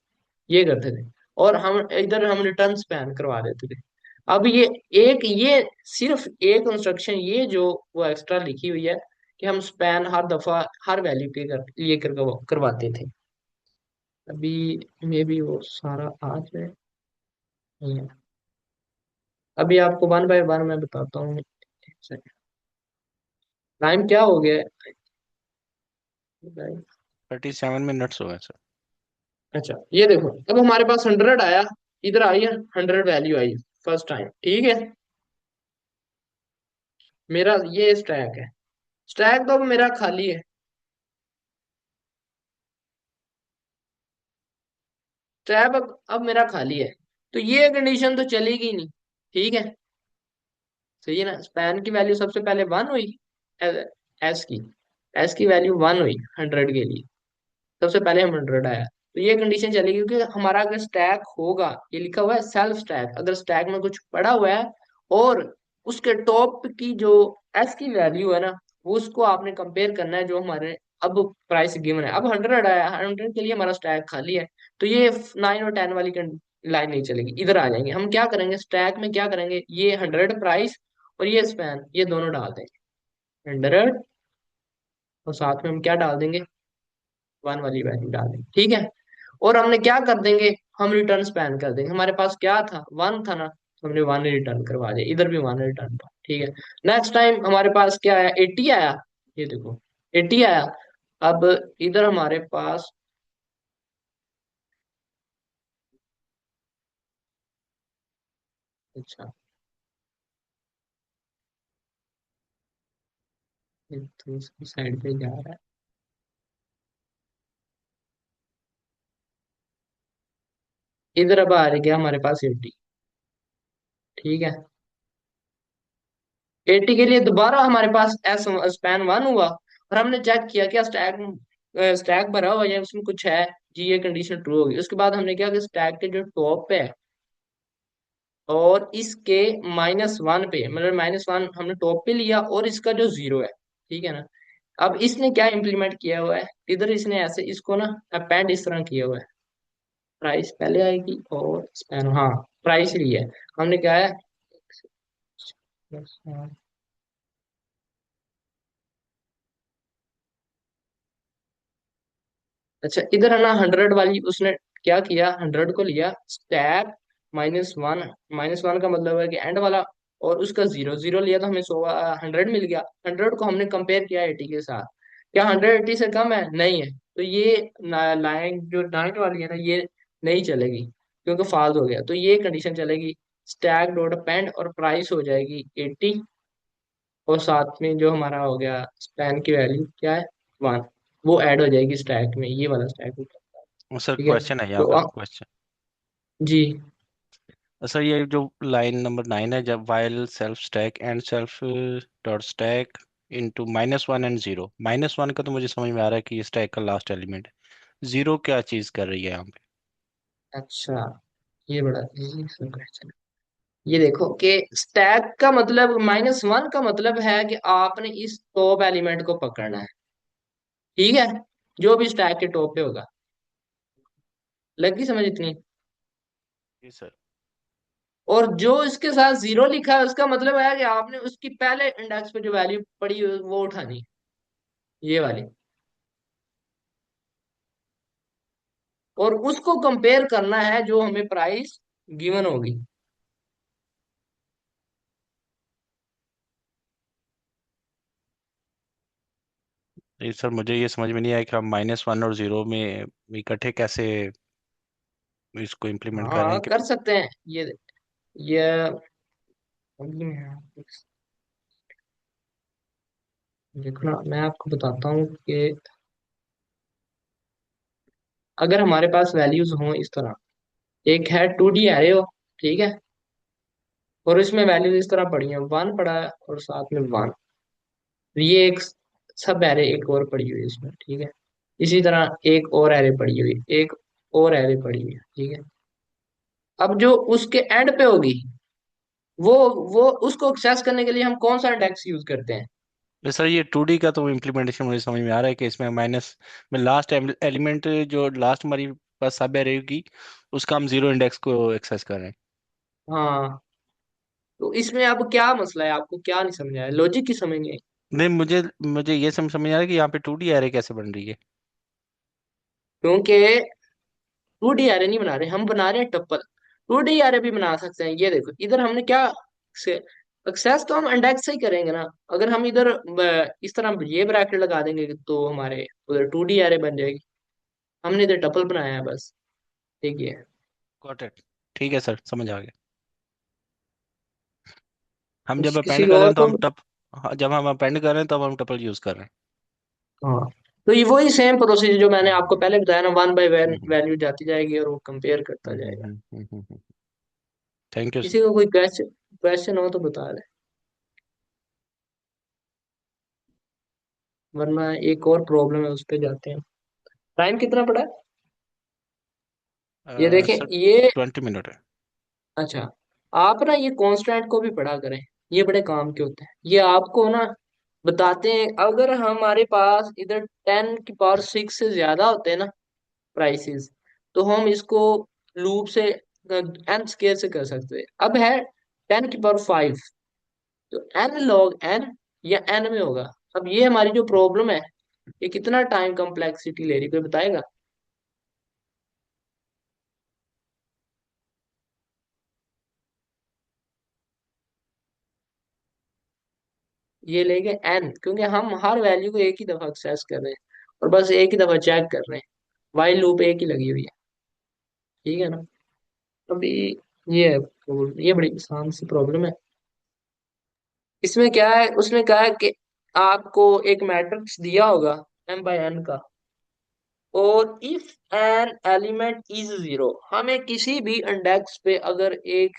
Speaker 2: ये करते थे, और हम इधर हम रिटर्न स्पैन करवा देते थे। अब ये सिर्फ एक इंस्ट्रक्शन ये जो वो एक्स्ट्रा लिखी हुई है कि हम स्पैन हर दफा हर वैल्यू के लिए करवाते थे। अभी मे भी वो सारा आ जाए, नहीं है। अभी आपको वन बाय वन मैं बताता हूँ। टाइम क्या हो गया है?
Speaker 3: 37 मिनट्स हो गए सर।
Speaker 2: अच्छा, ये देखो अब हमारे पास 100 आया, इधर आई है 100 वैल्यू आई फर्स्ट टाइम, ठीक है। मेरा ये स्टैक है, स्टैक तो अब मेरा खाली है, स्टैक अब मेरा खाली है। तो ये कंडीशन तो चलेगी नहीं, ठीक है। सही है ना, स्पैन की वैल्यू सबसे पहले वन हुई, एस की एस की वैल्यू वन हुई 100 के लिए, सबसे पहले हम 100 आया। तो ये कंडीशन चलेगी क्योंकि हमारा अगर स्टैक होगा, ये लिखा हुआ है सेल्फ स्टैक, अगर स्टैक में कुछ पड़ा हुआ है और उसके टॉप की जो एस की वैल्यू है ना, वो उसको आपने कंपेयर करना है जो हमारे अब प्राइस गिवन है। अब 100 आया, 100 के लिए हमारा स्टैक खाली है, तो ये 9 और 10 वाली लाइन नहीं चलेगी, इधर आ जाएंगे। हम क्या करेंगे स्टैक में, क्या करेंगे, ये 100 प्राइस और ये स्पैन ये दोनों डाल देंगे, 100 और साथ में हम क्या डाल देंगे, वन वाली वैल्यू डाल देंगे, ठीक है। और हमने क्या कर देंगे, हम रिटर्न स्पैन कर देंगे। हमारे पास क्या था, वन था ना, तो हमने वन रिटर्न करवा दिया, इधर भी वन रिटर्न था, ठीक है। नेक्स्ट टाइम हमारे पास क्या आया, 80 आया, ये देखो 80 आया। अब इधर हमारे पास, अच्छा ये दूसरी साइड पे जा रहा है, इधर अब आ गया हमारे पास 80, ठीक है। 80 के लिए दोबारा हमारे पास एस स्पैन वन हुआ, और हमने चेक किया क्या स्टैक स्टैक भरा हुआ है उसमें कुछ है, जी ये कंडीशन ट्रू होगी। उसके बाद हमने क्या कि स्टैक के जो टॉप पे है और इसके -1 पे, मतलब -1 हमने टॉप पे लिया और इसका जो जीरो है, ठीक है ना। अब इसने क्या इम्प्लीमेंट किया हुआ है, इधर इसने ऐसे इसको ना अपेंड इस तरह किया हुआ है, प्राइस पहले आएगी और स्पैन, हाँ प्राइस ही है। हमने क्या है, अच्छा इधर है ना 100 वाली उसने क्या किया, 100 को लिया, स्टैक -1, -1 का मतलब है कि एंड वाला, और उसका जीरो जीरो लिया तो हमें 100 100 मिल गया। 100 को हमने कंपेयर किया 80 के साथ, क्या 100 80 से कम है? नहीं है। तो ये लाइन जो डाइट वाली है ना, ये नहीं चलेगी क्योंकि फाल्स हो गया। तो ये कंडीशन चलेगी, स्टैक डॉट अपेंड और प्राइस हो जाएगी 80, और साथ में जो हमारा हो गया स्पैन की वैल्यू क्या है, 1, वो ऐड हो जाएगी स्टैक में, ये वाला स्टैक होगा।
Speaker 3: सर
Speaker 2: ठीक है।
Speaker 3: क्वेश्चन है यहाँ
Speaker 2: तो
Speaker 3: पे, क्वेश्चन।
Speaker 2: जी।
Speaker 3: सर ये जो लाइन नंबर 9 है, जब while self stack and self dot stack into -1 and zero, -1 का तो मुझे समझ में आ रहा है कि ये स्टैक का लास्ट एलिमेंट है। जीरो क्या चीज कर रही है यहाँ पे?
Speaker 2: अच्छा, ये बड़ा इजी क्वेश्चन है। ये देखो कि स्टैक का मतलब, -1 का मतलब है कि आपने इस टॉप एलिमेंट को पकड़ना है। ठीक है, जो भी स्टैक के टॉप पे होगा। लगी समझ इतनी?
Speaker 3: जी सर।
Speaker 2: और जो इसके साथ जीरो लिखा है उसका मतलब है कि आपने उसकी पहले इंडेक्स पे जो वैल्यू पड़ी है वो उठानी है, ये वाली, और उसको कंपेयर करना है जो हमें प्राइस गिवन होगी।
Speaker 3: जी सर, मुझे ये समझ में नहीं आया कि हम -1 और जीरो में इकट्ठे कैसे इसको इम्प्लीमेंट कर रहे
Speaker 2: हाँ
Speaker 3: हैं कि।
Speaker 2: कर सकते हैं। ये अभी देखो ना, मैं आपको बताता हूँ कि अगर हमारे पास वैल्यूज हों इस तरह, एक है 2D एरे हो, ठीक है, और इसमें वैल्यूज इस तरह पड़ी हैं, 1 पड़ा है और साथ में 1, ये एक सब एरे एक और पड़ी हुई है इसमें, ठीक है। इसी तरह एक और एरे पड़ी हुई, एक और एरे पड़ी हुई है, ठीक है। अब जो उसके एंड पे होगी, वो वो उसको एक्सेस करने के लिए हम कौन सा इंडेक्स यूज करते हैं?
Speaker 3: सर ये 2D का तो इम्प्लीमेंटेशन मुझे समझ में आ रहा है कि इसमें माइनस में लास्ट एलिमेंट, जो लास्ट हमारी पास सब एरे होगी, उसका हम जीरो इंडेक्स को एक्सेस कर रहे हैं।
Speaker 2: हाँ, तो इसमें अब क्या मसला है, आपको क्या नहीं समझ आया, लॉजिक की समझ नहीं आई?
Speaker 3: नहीं, मुझे मुझे ये समझ में आ रहा है कि यहाँ पे 2D एरे कैसे बन रही है।
Speaker 2: क्योंकि 2D एरे नहीं बना रहे, हम बना रहे हैं टप्पल। 2D एरे भी बना सकते हैं, ये देखो इधर हमने क्या से एक्सेस तो हम इंडेक्स से ही करेंगे ना। अगर हम इधर इस तरह ये ब्रैकेट लगा देंगे तो हमारे उधर 2D एरे बन जाएगी। हमने इधर टप्पल बनाया है बस, ठीक है।
Speaker 3: Got it. ठीक है सर, समझ आ गया। हम जब
Speaker 2: किसी
Speaker 3: अपेंड
Speaker 2: को
Speaker 3: कर रहे
Speaker 2: और
Speaker 3: हैं तो
Speaker 2: को।
Speaker 3: हम टप हाँ, जब हम अपेंड कर रहे हैं तब हम टपल यूज कर रहे
Speaker 2: हाँ, तो ये वही सेम प्रोसीजर जो मैंने आपको
Speaker 3: हैं।
Speaker 2: पहले बताया ना, 1 बाय 1
Speaker 3: हम्म
Speaker 2: वैल्यू जाती जाएगी और वो कंपेयर करता जाएगा।
Speaker 3: Thank you sir.
Speaker 2: किसी को कोई क्वेश्चन क्वेश्चन हो तो बता दे, वरना एक और प्रॉब्लम है उस पे जाते हैं। टाइम कितना पड़ा है? ये देखें
Speaker 3: सर
Speaker 2: ये।
Speaker 3: 20 मिनट है।
Speaker 2: अच्छा, आप ना ये कांस्टेंट को भी पढ़ा करें, ये बड़े काम के होते हैं। ये आपको ना बताते हैं, अगर हमारे पास इधर 10 की पावर 6 से ज्यादा होते हैं ना प्राइसेस, तो हम इसको लूप से एन स्केयर से कर सकते हैं। अब है 10 की पावर 5, तो एन लॉग एन या एन में होगा। अब ये हमारी जो प्रॉब्लम है, ये कितना टाइम कॉम्प्लेक्सिटी ले रही, कोई बताएगा? ये लेंगे एन, क्योंकि हम हर वैल्यू को एक ही दफा एक्सेस कर रहे हैं और बस एक ही दफा चेक कर रहे हैं, वाइल लूप एक ही लगी हुई है, ठीक है ना। अभी ये है ये बड़ी आसान सी प्रॉब्लम है। इसमें क्या है, उसने कहा है कि आपको एक मैट्रिक्स दिया होगा m/n का, और if an element is zero, हमें किसी भी इंडेक्स पे अगर एक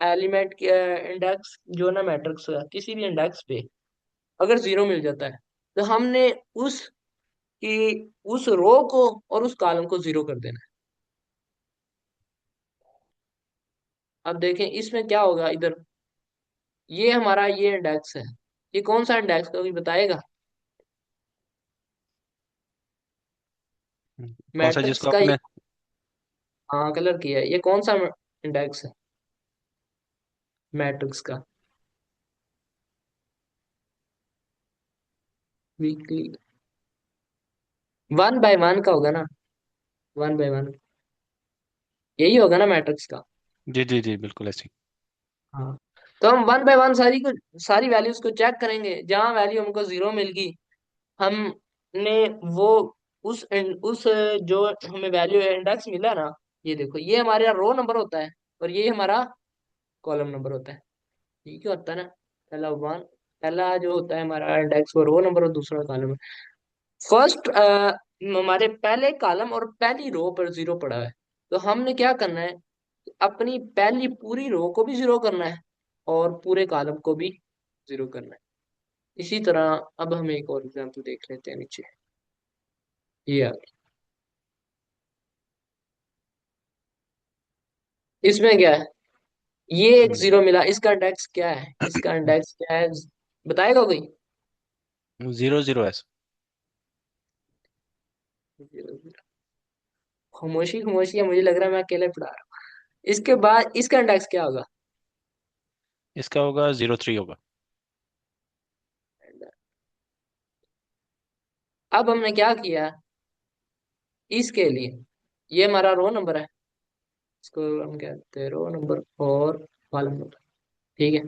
Speaker 2: एलिमेंट के इंडेक्स जो ना मैट्रिक्स का किसी भी इंडेक्स पे अगर जीरो मिल जाता है, तो हमने उस कि उस रो को और उस कॉलम को जीरो कर देना है। अब देखें इसमें क्या होगा, इधर ये हमारा ये इंडेक्स है, ये कौन सा इंडेक्स का कोई बताएगा?
Speaker 3: कौन सा
Speaker 2: मैट्रिक्स
Speaker 3: जिसको
Speaker 2: का
Speaker 3: आपने।
Speaker 2: हाँ कलर किया है, ये कौन सा इंडेक्स है मैट्रिक्स का? वीकली 1/1 का होगा ना, 1/1। यही होगा ना मैट्रिक्स का।
Speaker 3: जी जी जी, बिल्कुल ऐसे
Speaker 2: हाँ। तो हम वन बाय वन सारी वैल्यूज को चेक करेंगे, जहां वैल्यू हमको जीरो मिल गई, हमने वो उस जो हमें वैल्यू इंडेक्स मिला ना, ये देखो ये हमारा रो नंबर होता है और ये हमारा कॉलम नंबर होता है। ठीक है, होता है ना। पहला वन, पहला जो होता है हमारा इंडेक्स वो रो नंबर और दूसरा कॉलम। फर्स्ट हमारे पहले कॉलम और पहली रो पर जीरो पड़ा है, तो हमने क्या करना है, अपनी पहली पूरी रो को भी जीरो करना है और पूरे कॉलम को भी जीरो करना है। इसी तरह अब हम एक और एग्जांपल देख लेते हैं नीचे। ये आ गया। इसमें क्या है, ये एक जीरो मिला, इसका इंडेक्स क्या है, इसका इंडेक्स क्या है, बताएगा कोई?
Speaker 3: जीरो जीरो ऐसे।
Speaker 2: Zero zero. खामोशी खामोशी है, मुझे लग रहा है मैं अकेले पढ़ा रहा हूँ। इसके बाद इसका इंडेक्स क्या होगा?
Speaker 3: इसका होगा जीरो थ्री होगा।
Speaker 2: अब हमने क्या किया, इसके लिए ये हमारा रो नंबर है, इसको हम कहते हैं रो नंबर और कॉलम नंबर। ठीक है,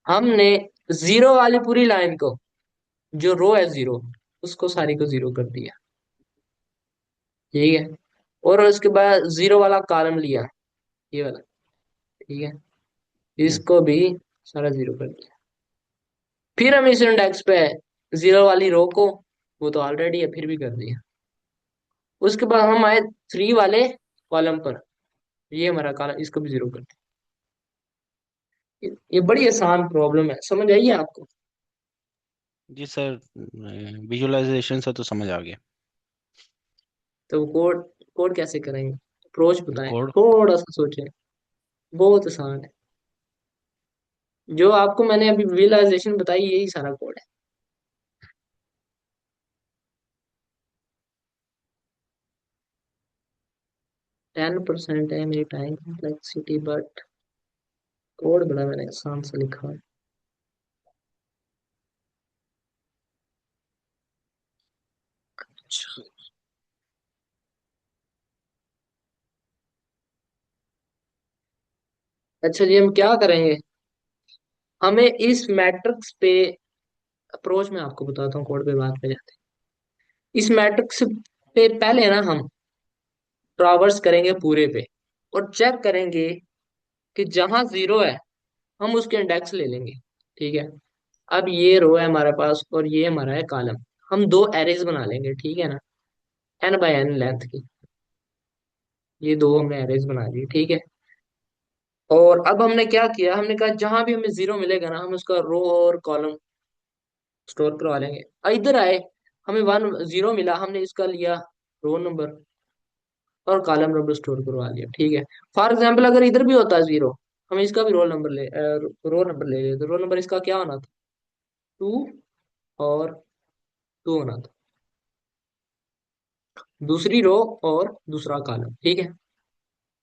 Speaker 2: हमने जीरो वाली पूरी लाइन को, जो रो है जीरो, उसको सारी को जीरो कर दिया। ठीक है, और उसके बाद जीरो वाला कॉलम लिया, ये वाला। ठीक है,
Speaker 3: हम्म।
Speaker 2: इसको भी सारा जीरो कर दिया। फिर हम इस इंडेक्स पे जीरो वाली रो को, वो तो ऑलरेडी है, फिर भी कर दिया। उसके बाद हम आए थ्री वाले कॉलम पर, ये हमारा कॉलम, इसको भी जीरो कर दिया। ये बड़ी आसान प्रॉब्लम है, समझ आई है आपको?
Speaker 3: जी सर, विजुअलाइजेशन से तो समझ आ गया।
Speaker 2: तो कोड कोड कैसे करेंगे, अप्रोच बताएं,
Speaker 3: कोड।
Speaker 2: थोड़ा सा सोचें। बहुत आसान है, जो आपको मैंने अभी विजुअलाइजेशन बताई यही सारा कोड है। 10% है मेरी टाइम कॉम्प्लेक्सिटी, बट कोड बड़ा मैंने आसान से लिखा है। अच्छा। अच्छा जी, हम क्या करेंगे, हमें इस मैट्रिक्स पे, अप्रोच में आपको बताता हूँ, कोड पे बात पे जाते हैं। इस मैट्रिक्स पे पहले ना हम ट्रावर्स करेंगे पूरे पे और चेक करेंगे कि जहां जीरो है हम उसके इंडेक्स ले लेंगे। ठीक है, अब ये रो है हमारे पास और ये हमारा है कॉलम। हम दो एरेज बना लेंगे, ठीक है ना, n बाय n लेंथ की। ये दो हमने एरेज बना ली, ठीक है। और अब हमने क्या किया, हमने कहा जहां भी हमें जीरो मिलेगा ना, हम उसका रो और कॉलम स्टोर करवा लेंगे। इधर आए, हमें वन जीरो मिला, हमने इसका लिया रो नंबर और कॉलम नंबर स्टोर करवा लिया। ठीक है, फॉर एग्जाम्पल अगर इधर भी होता जीरो, हम इसका भी रो नंबर ले लेते, रो नंबर इसका क्या होना था, टू और टू होना था, दूसरी रो और दूसरा कॉलम। ठीक है,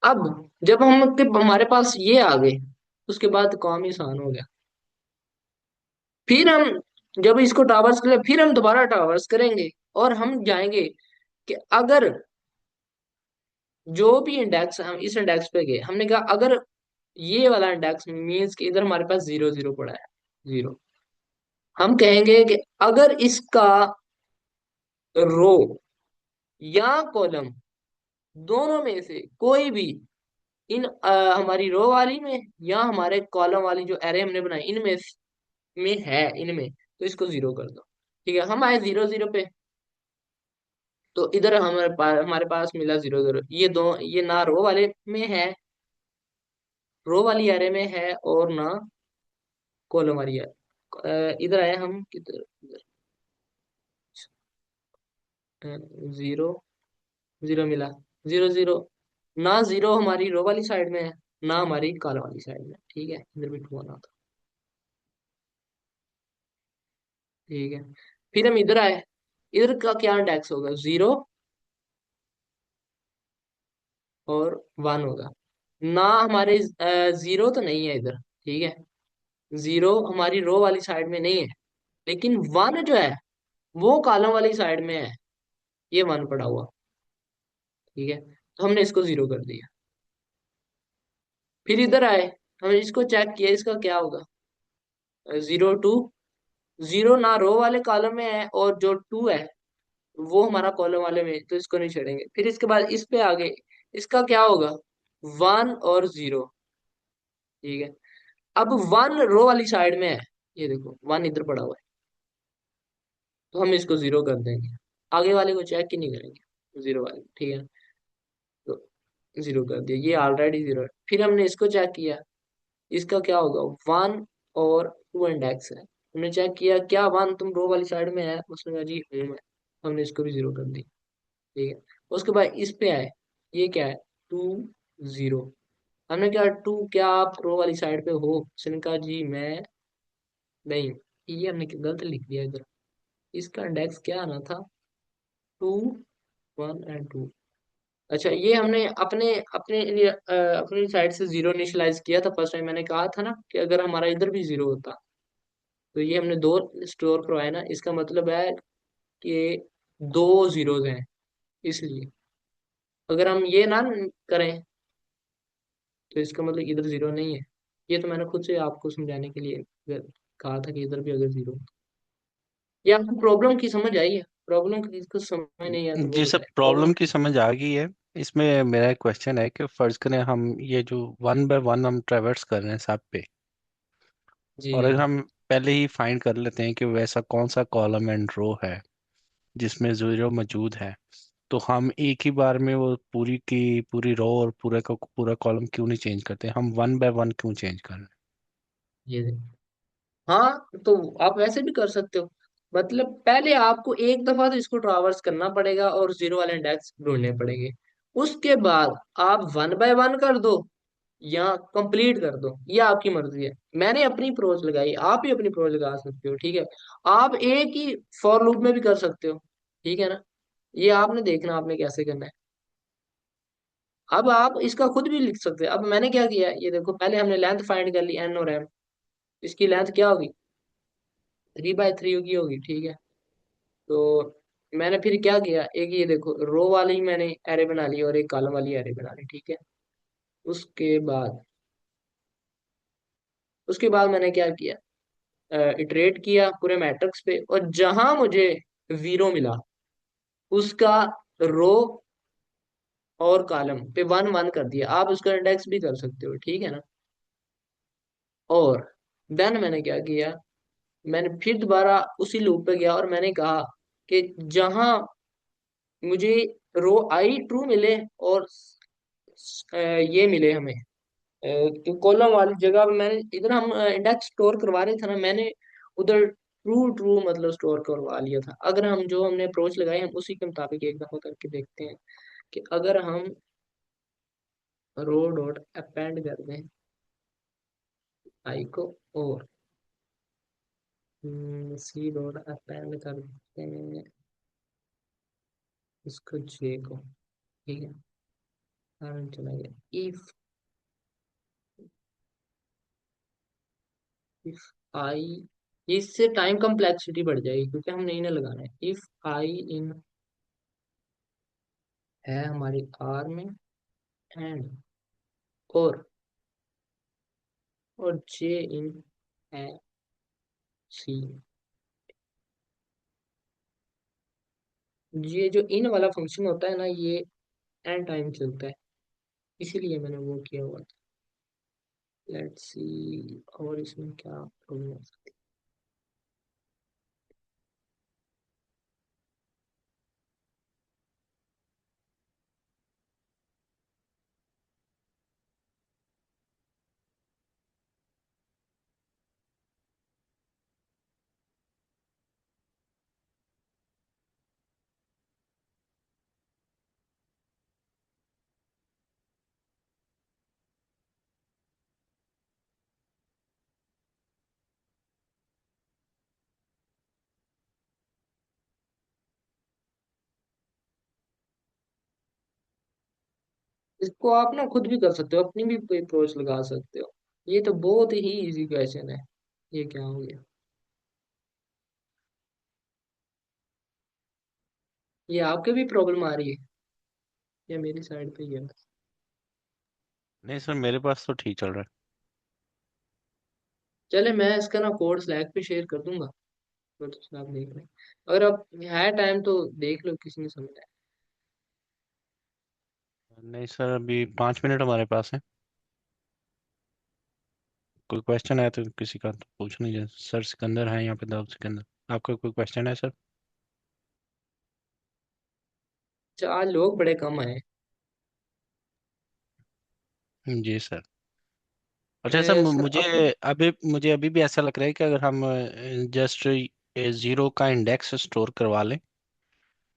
Speaker 2: अब जब हमारे पास ये आ गए, उसके बाद काम ही आसान हो गया। फिर हम जब इसको ट्रावर्स करें, फिर हम दोबारा ट्रावर्स करेंगे और हम जाएंगे कि अगर जो भी इंडेक्स, हम इस इंडेक्स पे गए, हमने कहा अगर ये वाला इंडेक्स मीन्स कि इधर हमारे पास जीरो जीरो पड़ा है, जीरो, हम कहेंगे कि अगर इसका रो या कॉलम दोनों में से कोई भी हमारी रो वाली में या हमारे कॉलम वाली जो एरे हमने बनाई में है, इनमें, तो इसको जीरो कर दो। ठीक है, हम आए जीरो जीरो पे, तो इधर हमारे पास मिला जीरो जीरो, ये दो, ये ना रो वाले में है, रो वाली एरे में है, और ना कॉलम वाली है। इधर आए हम किधर, जीरो जीरो मिला, जीरो जीरो, ना जीरो हमारी रो वाली साइड में है, ना हमारी कॉलम वाली साइड में। ठीक है, इधर भी टू आना था। ठीक है, फिर हम इधर आए, इधर का क्या इंडेक्स होगा, जीरो और वन होगा। ना हमारे जीरो तो नहीं है इधर, ठीक है, जीरो हमारी रो वाली साइड में नहीं है, लेकिन वन जो है वो कॉलम वाली साइड में है, ये वन पड़ा हुआ। ठीक है, तो हमने इसको जीरो कर दिया। फिर इधर आए, हमने इसको चेक किया, इसका क्या होगा? 0 2, जीरो ना रो वाले कॉलम में है और जो 2 है वो हमारा कॉलम वाले में है, तो इसको नहीं छोड़ेंगे। फिर इसके बाद इस पे आगे, इसका क्या होगा? 1 और 0। ठीक है। अब 1 रो वाली साइड में है, ये देखो 1 इधर पड़ा हुआ है, तो हम इसको 0 कर देंगे। आगे वाले को चेक ही नहीं करेंगे, 0 वाले, ठीक है। तो 0 कर दिया, ये ऑलरेडी 0 है। फिर हमने इसको चेक किया, इसका क्या होगा? 1 और 2 इंडेक्स है। हमने चेक किया, क्या 1 तुम रो वाली साइड में है? उसने कहा जी हूँ मैं। हमने इसको भी 0 कर दी। ठीक है। उसके बाद इस पे आए, ये क्या है? 2 0। हमने क्या 2, क्या आप रो वाली साइड पे हो? उसने कहा जी मैं नहीं। ये हमने गलत लिख दिया इधर, इसका इंडेक्स क्या आना था? 2 1 और 2। अच्छा, ये हमने अपने अपने अपनी साइड से 0 इनिशियलाइज किया था फर्स्ट टाइम। मैंने कहा था ना कि अगर हमारा इधर भी 0 होता, तो ये हमने 2 स्टोर करवाए ना, इसका मतलब है कि 2 जीरोज हैं, इसलिए अगर हम ये ना करें तो इसका मतलब इधर 0 नहीं है। ये तो मैंने खुद से आपको समझाने के लिए कहा था कि इधर भी अगर 0। ये आपको प्रॉब्लम की समझ आई है? प्रॉब्लम की जिसको समझ नहीं आया तो वो
Speaker 3: जी सर,
Speaker 2: बताए प्रॉब्लम।
Speaker 3: प्रॉब्लम की समझ आ गई है। इसमें मेरा एक क्वेश्चन है कि फर्ज करें हम ये जो 1 बाय 1 हम ट्रेवर्स कर रहे हैं सब पे,
Speaker 2: जी
Speaker 3: और अगर हम पहले ही फाइंड कर लेते हैं कि वैसा कौन सा कॉलम एंड रो है जिसमें जीरो मौजूद है, तो हम एक ही बार में वो पूरी की पूरी रो और पूरा का पूरा कॉलम क्यों नहीं चेंज करते? हम 1 बाय 1 क्यों चेंज कर रहे हैं?
Speaker 2: ये हाँ, तो आप वैसे भी कर सकते हो। मतलब पहले आपको एक दफा तो इसको ट्रावर्स करना पड़ेगा और 0 वाले इंडेक्स ढूंढने पड़ेंगे। उसके बाद आप 1 बाय 1 कर दो या कंप्लीट कर दो, ये आपकी मर्जी है। मैंने अपनी अप्रोच लगाई, आप भी अपनी अप्रोच लगा सकते हो, ठीक है। आप एक ही फॉर लूप में भी कर सकते हो, ठीक है ना। ये आपने देखना आपने कैसे करना है। अब आप इसका खुद भी लिख सकते हैं। अब मैंने क्या किया, ये देखो, पहले हमने लेंथ फाइंड कर ली, एन और एम। इसकी लेंथ क्या होगी? 3 बाय 3 की होगी, ठीक है। तो मैंने फिर क्या किया, एक ये देखो रो वाली मैंने एरे बना ली और एक कॉलम वाली एरे बना ली, ठीक है। उसके बाद उसके बाद मैंने क्या किया, इटरेट किया पूरे मैट्रिक्स पे, और जहां मुझे 0 मिला उसका रो और कॉलम पे 1 1 कर दिया। आप उसका इंडेक्स भी कर सकते हो, ठीक है ना। और देन मैंने क्या किया, मैंने फिर दोबारा उसी लूप पे गया और मैंने कहा कि जहां मुझे रो आई ट्रू मिले और ये मिले हमें कॉलम वाली जगह पे, मैंने इधर हम इंडेक्स स्टोर करवा रहे थे ना, मैंने उधर ट्रू ट्रू मतलब स्टोर करवा लिया था। अगर हम जो हमने अप्रोच लगाई हम उसी के मुताबिक एक दफा करके देखते हैं कि अगर हम रो डॉट अपेंड कर दें आई को, और सी डॉट अपेंड कर देते हैं इसको जे को, ठीक है। कारण चला गया, इफ इफ आई, इससे टाइम कम्प्लेक्सिटी बढ़ जाएगी क्योंकि हम नहीं ना लगाना है। इफ आई इन है हमारी आर में, एंड और जे इन है सी। ये जो इन वाला फंक्शन होता है ना, ये एन टाइम चलता है, इसीलिए मैंने वो किया हुआ था। लेट्स सी, और इसमें क्या प्रॉब्लम हो सकती है। इसको आप ना खुद भी कर सकते हो, अपनी भी कोई अप्रोच लगा सकते हो। ये तो बहुत ही इजी क्वेश्चन है। ये क्या हो गया? ये आपके भी प्रॉब्लम आ रही है या मेरी साइड पे ही है?
Speaker 3: नहीं सर, मेरे पास तो ठीक चल रहा
Speaker 2: चले, मैं इसका ना कोड स्लैक पे शेयर कर दूंगा, तो आप देख लें। अगर आप है टाइम तो देख लो, किसी ने समझा है।
Speaker 3: है। नहीं सर, अभी 5 मिनट हमारे पास है। कोई क्वेश्चन है तो किसी का तो पूछ लीजिए। सर सिकंदर है यहाँ पे, दाऊद सिकंदर। आपका कोई क्वेश्चन है सर?
Speaker 2: 4 लोग बड़े कम आए।
Speaker 3: जी सर। अच्छा सर,
Speaker 2: सर
Speaker 3: मुझे
Speaker 2: अब
Speaker 3: मुझे अभी भी ऐसा लग रहा है कि अगर हम जस्ट जीरो का इंडेक्स स्टोर करवा लें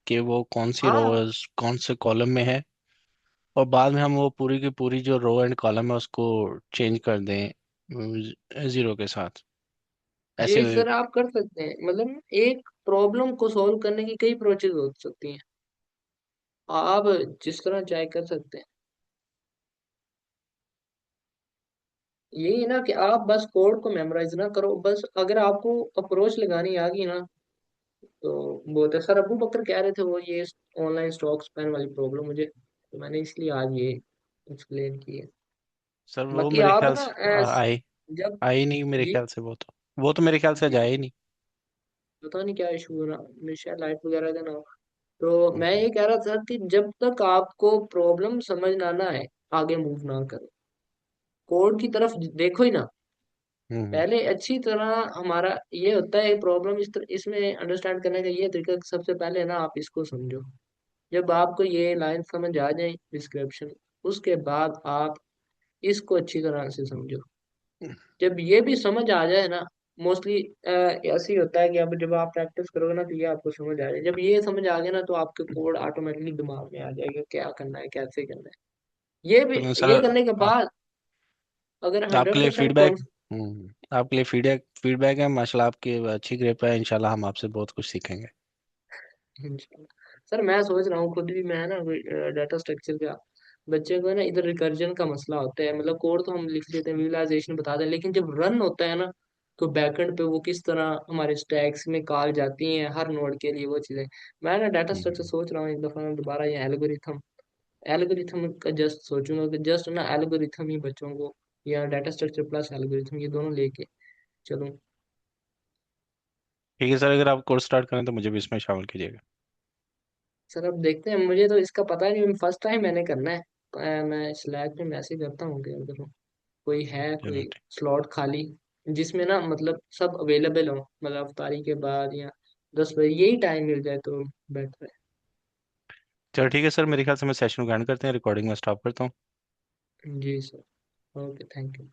Speaker 3: कि वो कौन सी
Speaker 2: हाँ,
Speaker 3: रोज कौन से कॉलम में है, और बाद में हम वो पूरी की पूरी जो रो एंड कॉलम है उसको चेंज कर दें जीरो के साथ, ऐसे।
Speaker 2: ये सर आप कर सकते हैं, मतलब एक प्रॉब्लम को सॉल्व करने की कई प्रोसेस हो सकती हैं, आप जिस तरह चाहे कर सकते हैं। यही है ना कि आप बस कोड को मेमोराइज ना करो, बस अगर आपको अप्रोच लगानी आ गई ना, तो बहुत है। सर अबू बकर कह रहे थे वो ये ऑनलाइन स्टॉक स्पैन वाली प्रॉब्लम मुझे, तो मैंने इसलिए आज ये एक्सप्लेन की है।
Speaker 3: सर वो
Speaker 2: बाकी
Speaker 3: मेरे
Speaker 2: आप
Speaker 3: ख्याल
Speaker 2: ना
Speaker 3: से आई
Speaker 2: जब
Speaker 3: आई नहीं मेरे
Speaker 2: ये
Speaker 3: ख्याल से। वो तो मेरे ख्याल से आज
Speaker 2: ये
Speaker 3: आया ही नहीं।
Speaker 2: पता नहीं क्या इशू हो रहा, मेरे शायद लाइट वगैरह का ना हो। तो मैं
Speaker 3: हम्म
Speaker 2: ये कह रहा था कि जब तक आपको प्रॉब्लम समझ ना ना आए, आगे मूव ना करो, कोड की तरफ देखो ही ना।
Speaker 3: हम्म
Speaker 2: पहले अच्छी तरह हमारा ये होता है प्रॉब्लम इसमें अंडरस्टैंड करने का ये तरीका कि सबसे पहले ना आप इसको समझो। जब आपको ये लाइन समझ आ जाए डिस्क्रिप्शन, उसके बाद आप इसको अच्छी तरह से समझो। जब ये भी समझ आ जाए ना, मोस्टली ऐसे ही होता है कि अब जब आप प्रैक्टिस करोगे ना तो ये आपको समझ आ जाए। जब ये समझ आ गया ना तो आपके कोड ऑटोमेटिकली दिमाग में आ जाएगा, क्या करना है कैसे करना है। ये भी,
Speaker 3: तो
Speaker 2: ये
Speaker 3: सर,
Speaker 2: करने के बाद अगर
Speaker 3: आपके
Speaker 2: हंड्रेड
Speaker 3: लिए
Speaker 2: परसेंट
Speaker 3: फीडबैक आपके लिए फीडबैक फीडबैक है माशाल्लाह, आपकी अच्छी ग्रिप है। इंशाल्लाह हम आपसे बहुत कुछ सीखेंगे।
Speaker 2: सर मैं सोच रहा हूँ खुद भी, मैं ना डाटा स्ट्रक्चर का बच्चे को है ना, इधर रिकर्जन का मसला होता है। मतलब कोड तो हम लिख देते हैं, विजुअलाइजेशन बता दें, लेकिन जब रन होता है ना, तो बैकएंड पे वो किस तरह हमारे स्टैक्स में कॉल जाती हैं हर नोड के लिए, वो चीज़ें। मैं ना डाटा स्ट्रक्चर
Speaker 3: हम्म
Speaker 2: सोच रहा हूँ एक दफ़ा मैं दोबारा ये एल्गोरिथम एल्गोरिथम का जस्ट सोचूंगा कि जस्ट ना एल्गोरिथम ही बच्चों को, या डाटा स्ट्रक्चर प्लस एल्गोरिथम, ये दोनों लेके चलूँ।
Speaker 3: ठीक है सर, अगर आप कोर्स स्टार्ट करें तो मुझे भी इसमें शामिल कीजिएगा।
Speaker 2: सर अब देखते हैं, मुझे तो इसका पता नहीं, फर्स्ट टाइम मैंने करना है। मैं स्लैक पे मैसेज करता हूँ कि अगर कोई है
Speaker 3: चलो
Speaker 2: कोई
Speaker 3: ठीक।
Speaker 2: स्लॉट खाली, जिसमें ना मतलब सब अवेलेबल हो, मतलब अफ्तारी के बाद या 10 बजे, यही टाइम मिल जाए तो बेटर
Speaker 3: चलो ठीक है सर, मेरे ख्याल से मैं सेशन को एंड करते हैं, रिकॉर्डिंग में स्टॉप करता हूँ।
Speaker 2: है। जी सर, ओके, थैंक यू।